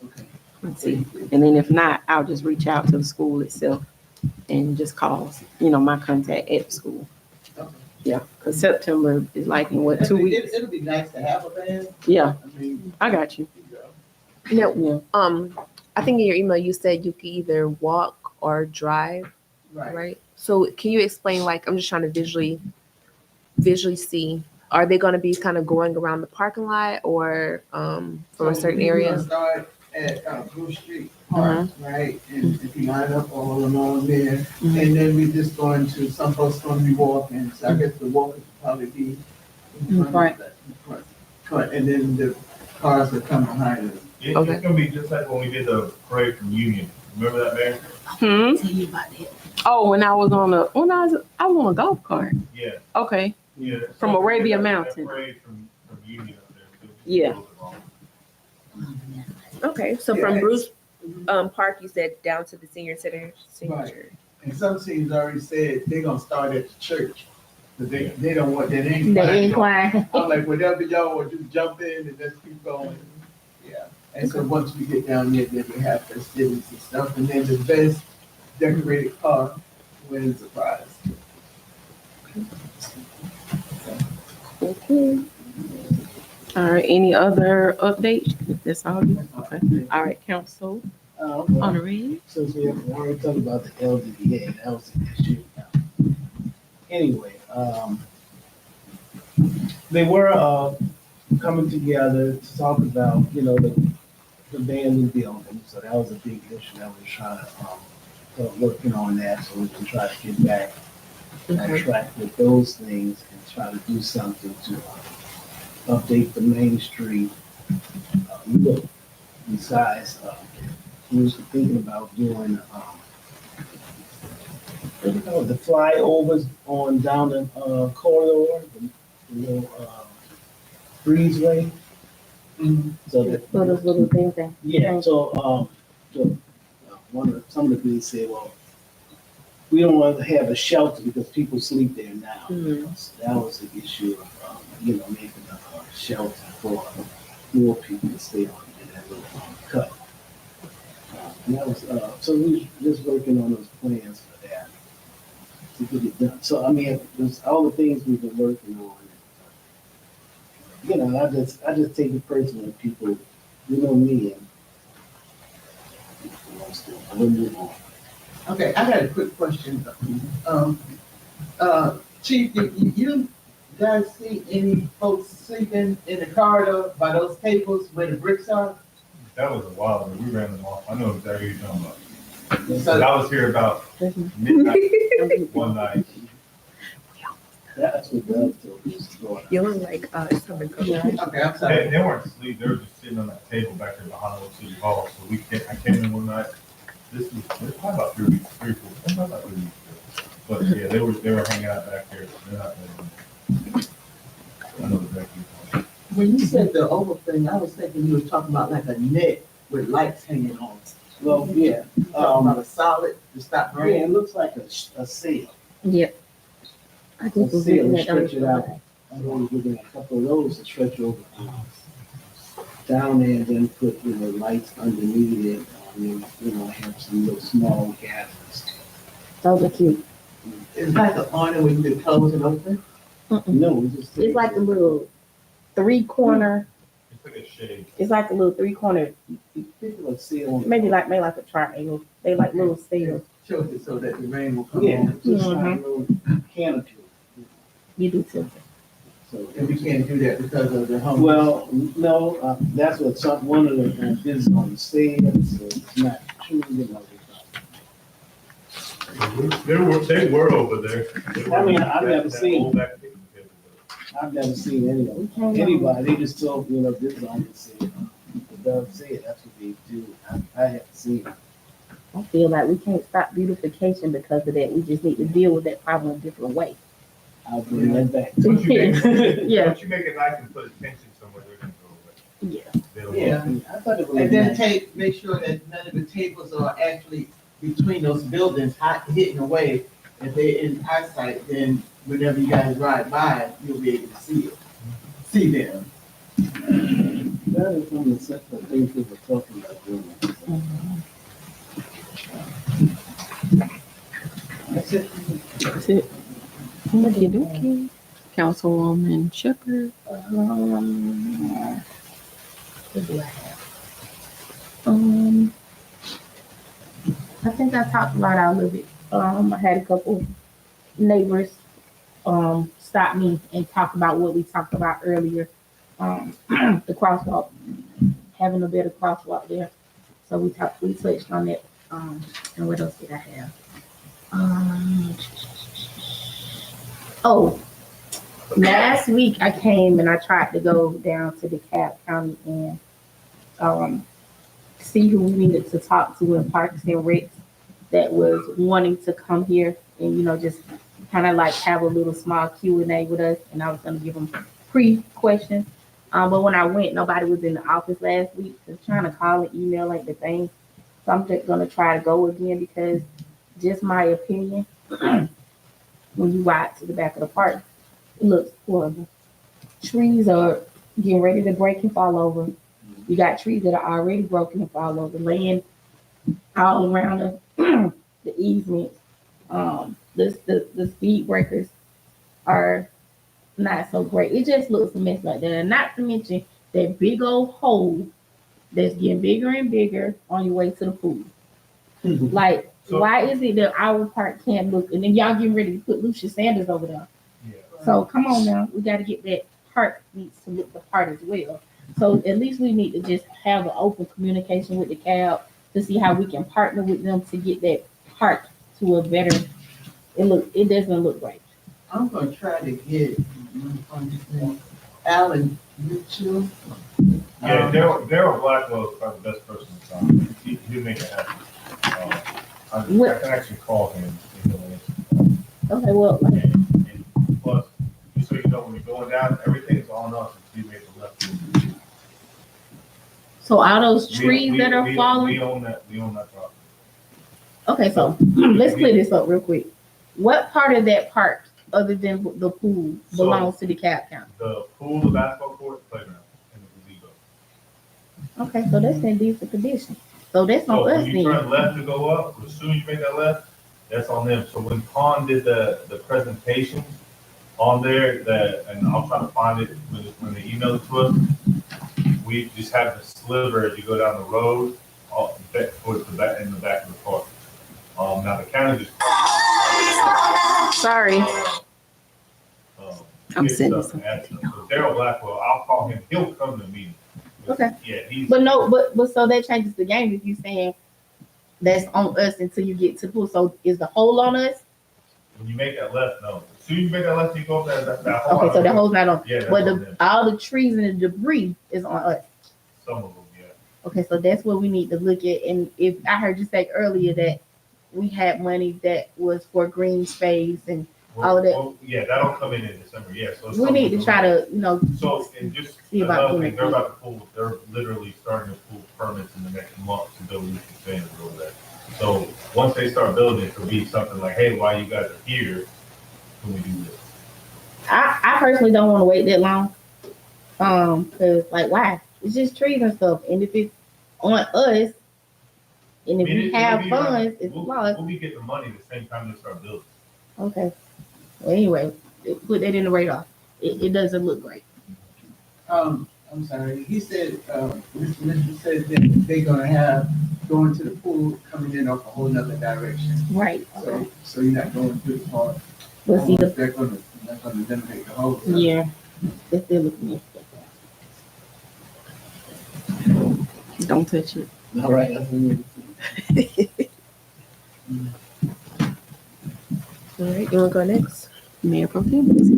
Okay. Let's see. And then if not, I'll just reach out to the school itself and just call, you know, my contact at the school. Okay. Yeah, because September is like in what, 2 weeks? It'll be nice to have a band. Yeah, I mean, I got you. you know, No, Yeah. I think in your email you said you could either walk or drive, right. right? So can you explain, like, I'm just trying to visually see, are they going to be kind of going around the parking lot or from a certain We're area? gonna start at Bruce Street Park, right? And if you line up all along there, and then we're just going to, some folks gonna be walking, so I guess the walkers will probably be in front of the front, and then the cars will come behind us. It's Okay. gonna be just like when we did the parade from Union. Remember that, Mayor? Hmm? Oh, when I was on a golf cart. Yeah. Okay. Yeah. From Arabia That Mountain. parade from Union up there, too. Yeah. Okay, so from Bruce Park, you said down to the senior center. Right. And some cities already said they're gonna start at the church, but they don't want that incline. The incline. I'm like, whatever y'all want, just jump in and just keep going. Yeah. And so once we get down there, then we have festivities and stuff, and then the best decorated car wins the prize. All right, any other updates? That's all you, okay. All right, council, Well, honorary. since we already talked about the LDA, that was an issue. Anyway, they were coming together to talk about, you know, the abandoned building. So that was a big issue that we're trying to start working on that, so we can try to get back on track with those things and try to do something to update the Main Street look. Besides, we was thinking about doing what do you call it, the flyovers on down the corridor, the little breezeway. So that So those little things that. yeah, some of the people said, well, we don't want to have a shelter because people sleep there now. So that was the issue of, you know, making a shelter for more people to stay on in that little cut. And that was, so we were just working on those plans for that to get it done. So, I mean, there's all the things we've been working on. You know, I just take it personally, people, you know me, and we'll move on. Okay, I got a quick question. Chief, you You guys see any folks sleeping in the corridor by those tables where the bricks are? That was a while ago. We ran them off. I know exactly what you're talking about. So I was here about midnight one night. That's what Doug told me. It's going on. You look like summer cold. okay, I'm sorry. They weren't asleep. They were just sitting on that table back there behind Old City Hall. So I came in one night. This was probably about 3 weeks, 3 or 4, probably about 3 weeks ago. But yeah, they were hanging out back there. They're not there. I know exactly. When you said the oval thing, I was thinking you was talking about like a net with lights hanging on it. Well, yeah, Talking about a solid to stop yeah, rain. it looks like a sail. Yep. I A just was sail looking and at stretch those. it out. I was looking at a couple of those to stretch over down there and then put, lights underneath it. Have some little small gaps. Those are cute. It's like an awning where you can close and open. No, it's just. It's like a little 3-corner. It's like a shade. It's like a little 3-corner, Think of a sail. maybe like a triangle. They like little sails. Shows it so that the rain will come Yeah, on. just like a little canopy. You do too. So, And we can't do that because of the home. well, no, that's what one of the business owners said, so it's not true, They were over there. I mean, I've never That seen- old back table. I've never seen any of them. Anybody, they just told, business owners said, the Dove said, that's what they do. I haven't seen it. I feel like we can't stop beautification because of that. We just need to deal with that problem a different way. I'll bring that back. Once you make Yeah. once you make it nice and put attention somewhere, they're gonna go away. Yeah. They'll Yeah. I thought it was. And then nice. make sure that none of the tables are actually between those buildings, hitting away. If they're in eyesight, then whenever you guys ride by, you'll be able to see them. That is one of the simple things we were talking about doing. That's it. That's it. Okey-dokey. Councilwoman Shepherd. What do I have? I think I talked about all of it. I had a couple neighbors stop me and talk about what we talked about earlier. The crosswalk, having a better crosswalk there. So we touched on that. And what else did I have? Last week I came and I tried to go down to DeKalb County and see who we needed to talk to in Parks and Recs that was wanting to come here and just kind of like have a little small Q&A with us, and I was going to give them pre-questions. But when I went, nobody was in the office last week. I was trying to call and email like the thing. So I'm just going to try to go again because just my opinion, when you ride to the back of the park, it looks horrible. Trees are getting ready to break and fall over. You got trees that are already broken and fall over, laying all around the easements. The speed breakers are not so great. It just looks a mess like that. And not to mention that big old hole that's getting bigger and bigger on your way to the pool. Like, So- why is it that our park can't look? And then y'all getting ready to put Lucius Sanders over there. Yeah. So come on now, we got to get that park needs to look the part as well. So at least we need to just have an open communication with the cab to see how we can partner with them to get that park to a better. It doesn't look right. I'm gonna try to get Alan Mitchell. Yeah, Daryl Blackwell is probably the best person to talk. He'll make it happen. I can actually call him. And he'll answer. Okay, well, And plus, just so you know, when you're going down, everything's on us until you make the left. so all those trees that are We falling. own that property. Okay, so let's clear this up real quick. What part of that park, other than the pool, belongs to the DeKalb County? The pool, the basketball court, the playground, and the gazebo. Okay, so that's in decent condition. So that's So on us when you then. turn left to go up, as soon as you make that left, that's on them. So when Con did the presentation on there, and I'll try to find it when they email it to us, we just have the sliver as you go down the road, back towards the back, in the back of the park. Now the county just. Sorry. I'm get sending stuff and ask him. So Daryl Blackwell, I'll call him. He'll come to the meeting. Okay. Yeah, he's. But no, but so that changes the game if you saying that's on us until you get to the pool. So is the hole on us? When you make that left, no. As soon as you make that left, you go up that hole. Okay, so the hole's not on. Yeah, that's But on them. all the trees and the debris is on us. Some of them, yeah. Okay, so that's what we need to look at. And if I heard you say earlier that we had money that was for green space and all of that. Well, yeah, that'll come in December. Yeah, so it's we need to try to, So, and just see about another doing thing, they're it. about to pull, they're literally starting to pull permits in the next month to build new containers over there. So, once they start building, it could be something like, hey, while you guys are here, can we do this? I personally don't want to wait that long. Cause like why? It's just trees and stuff. And if it's on us, and if we have funds, it's lost. We'll be getting the money at the same time they start building. Okay. Well, anyway, put that in the radar. It doesn't look great. I'm sorry, he said, Mr. Mitchell said that they're gonna have going to the pool coming in off a whole nother direction. Right. So you're not going through the part. Let's see They're gonna eliminate the whole. Yeah. Let's still look at Don't touch it. All right. That's what we need to see. All right, you want to go next? Mayor Pro Tem, please.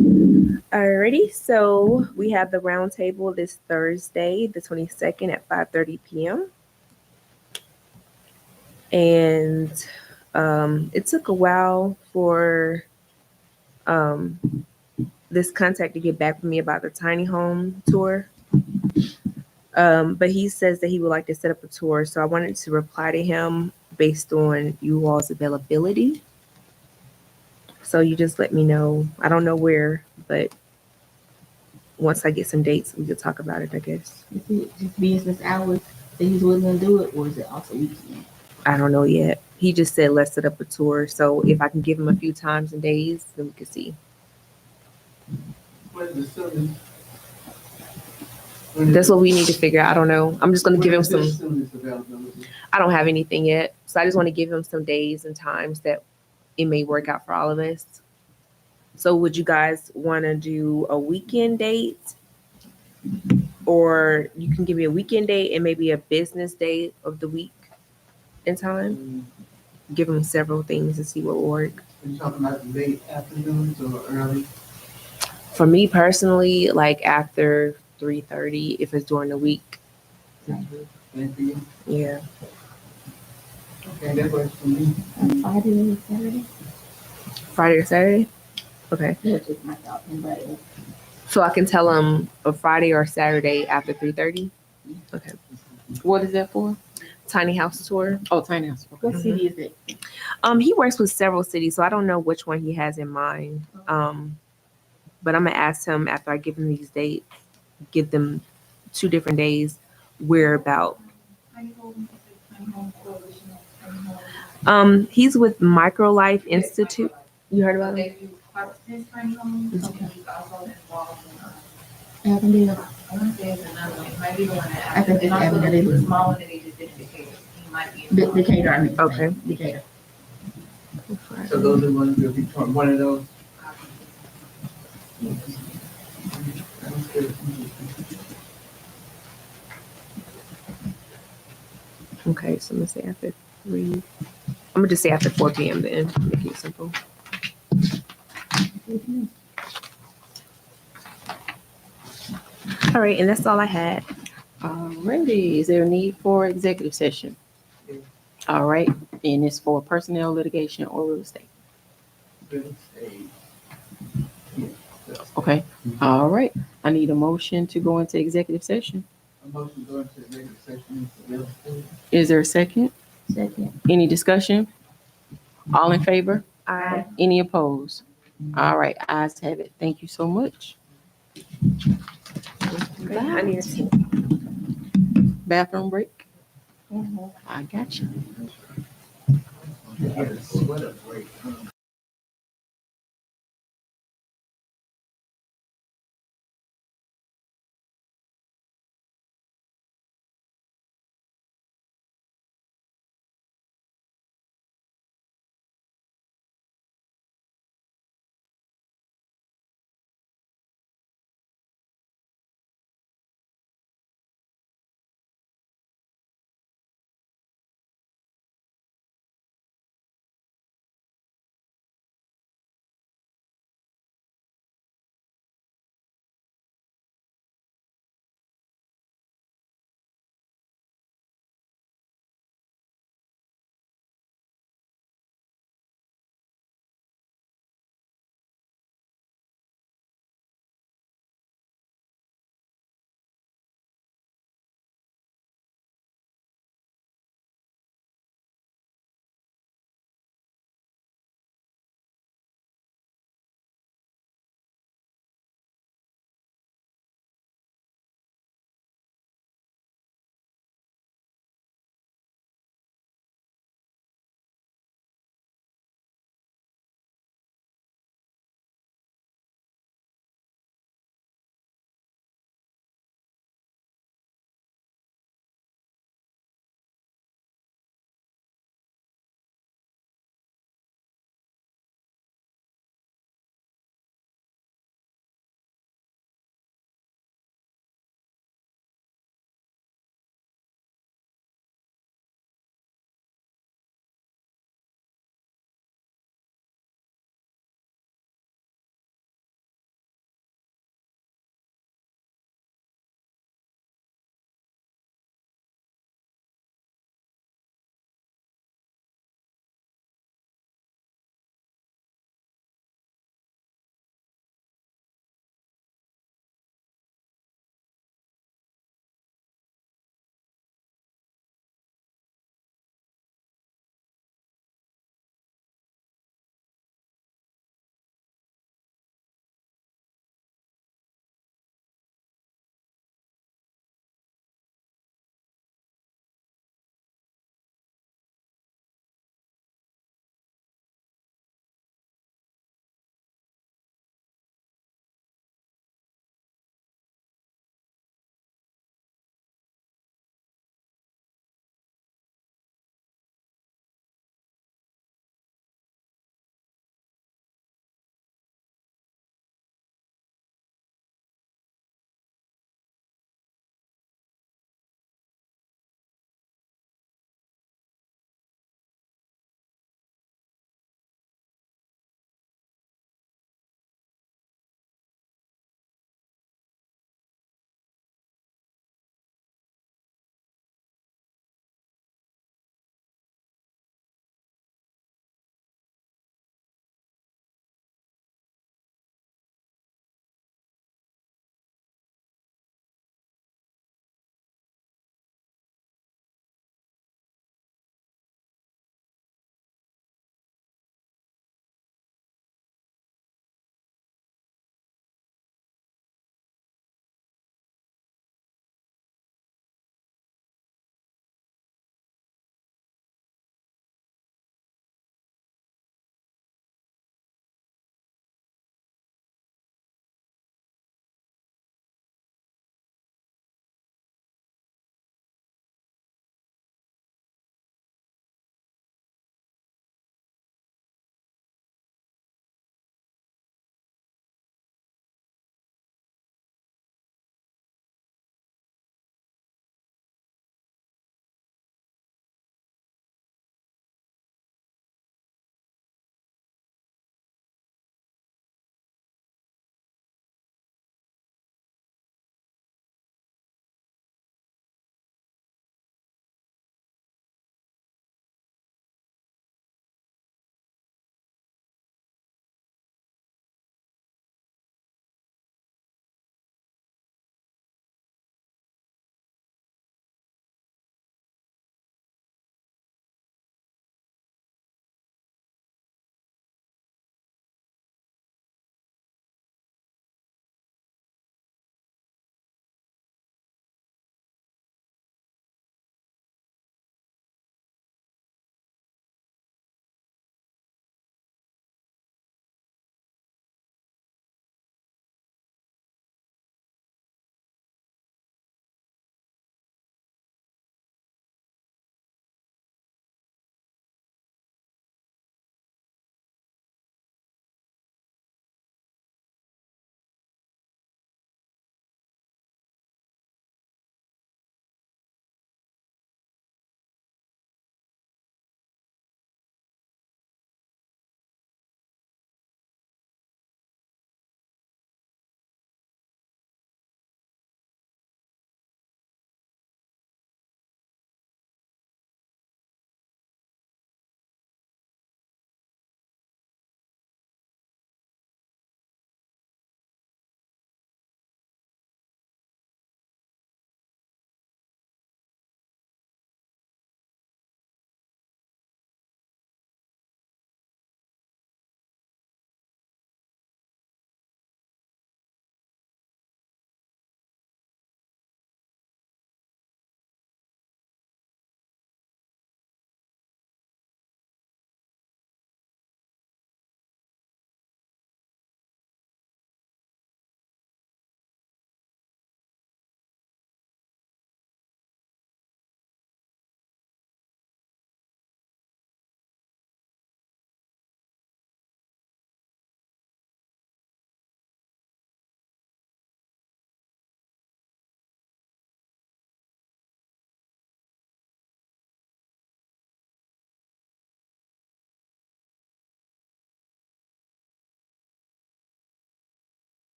Alrighty, so we have the round table this Thursday, the 22nd at 5:30 p.m. And it took a while for this contact to get back with me about the tiny home tour. But he says that he would like to set up a tour. So I wanted to reply to him based on you all's availability. So you just let me know. I don't know where, but once I get some dates, we could talk about it, I guess. Is it just business hours that he's willing to do it, or is it also weekend? I don't know yet. He just said, let's set up a tour. So if I can give him a few times and days, then we can see. When's the soonest? That's what we need to figure out. I don't know. I'm just going to give him some. Soonest availability? I don't have anything yet. So I just want to give him some days and times that it may work out for all of us. So would you guys want to do a weekend date? Or you can give me a weekend date and maybe a business day of the week in time? Give him several things and see what will work. Are you talking about late afternoons or early? For me personally, like after 3:30, if it's during the week. Same for you? Yeah. Okay, that works for me. Friday or Saturday? Friday or Saturday? Okay. Yeah, just myself and Brad. So I can tell him a Friday or Saturday after 3:30? Okay. What is that for? Tiny house tour. Oh, tiny house. Okay. What city is it? He works with several cities, so I don't know which one he has in mind. But I'm gonna ask him after I give him these dates, give them 2 different days, where about. He's with Microlife Institute. You heard about him? They do Parkinson's tiny homes, and he's also involved in, Avondale. I want to say it's another one, it might be the one that. I think it's and also Avondale. the small one that they just did in Decatur. He might be. Decatur, I mean. Okay. Decatur. So those are ones that be one of those. Sounds good. Okay, so I'm gonna say after 3. I'm gonna just say after 4 p.m. then, make it simple. All right, and that's all I had. Alrighty, is there a need for executive session? All right, and it's for personnel, litigation, or real estate. Okay, all right. I need a motion to go into executive session. A motion going to executive session is real estate. Is there a second? Second. Any discussion? All in favor? Aye. Any opposed? All right, ayes have it. Thank you so much. Okay, I need to. Bathroom break? I got you. Sweater break.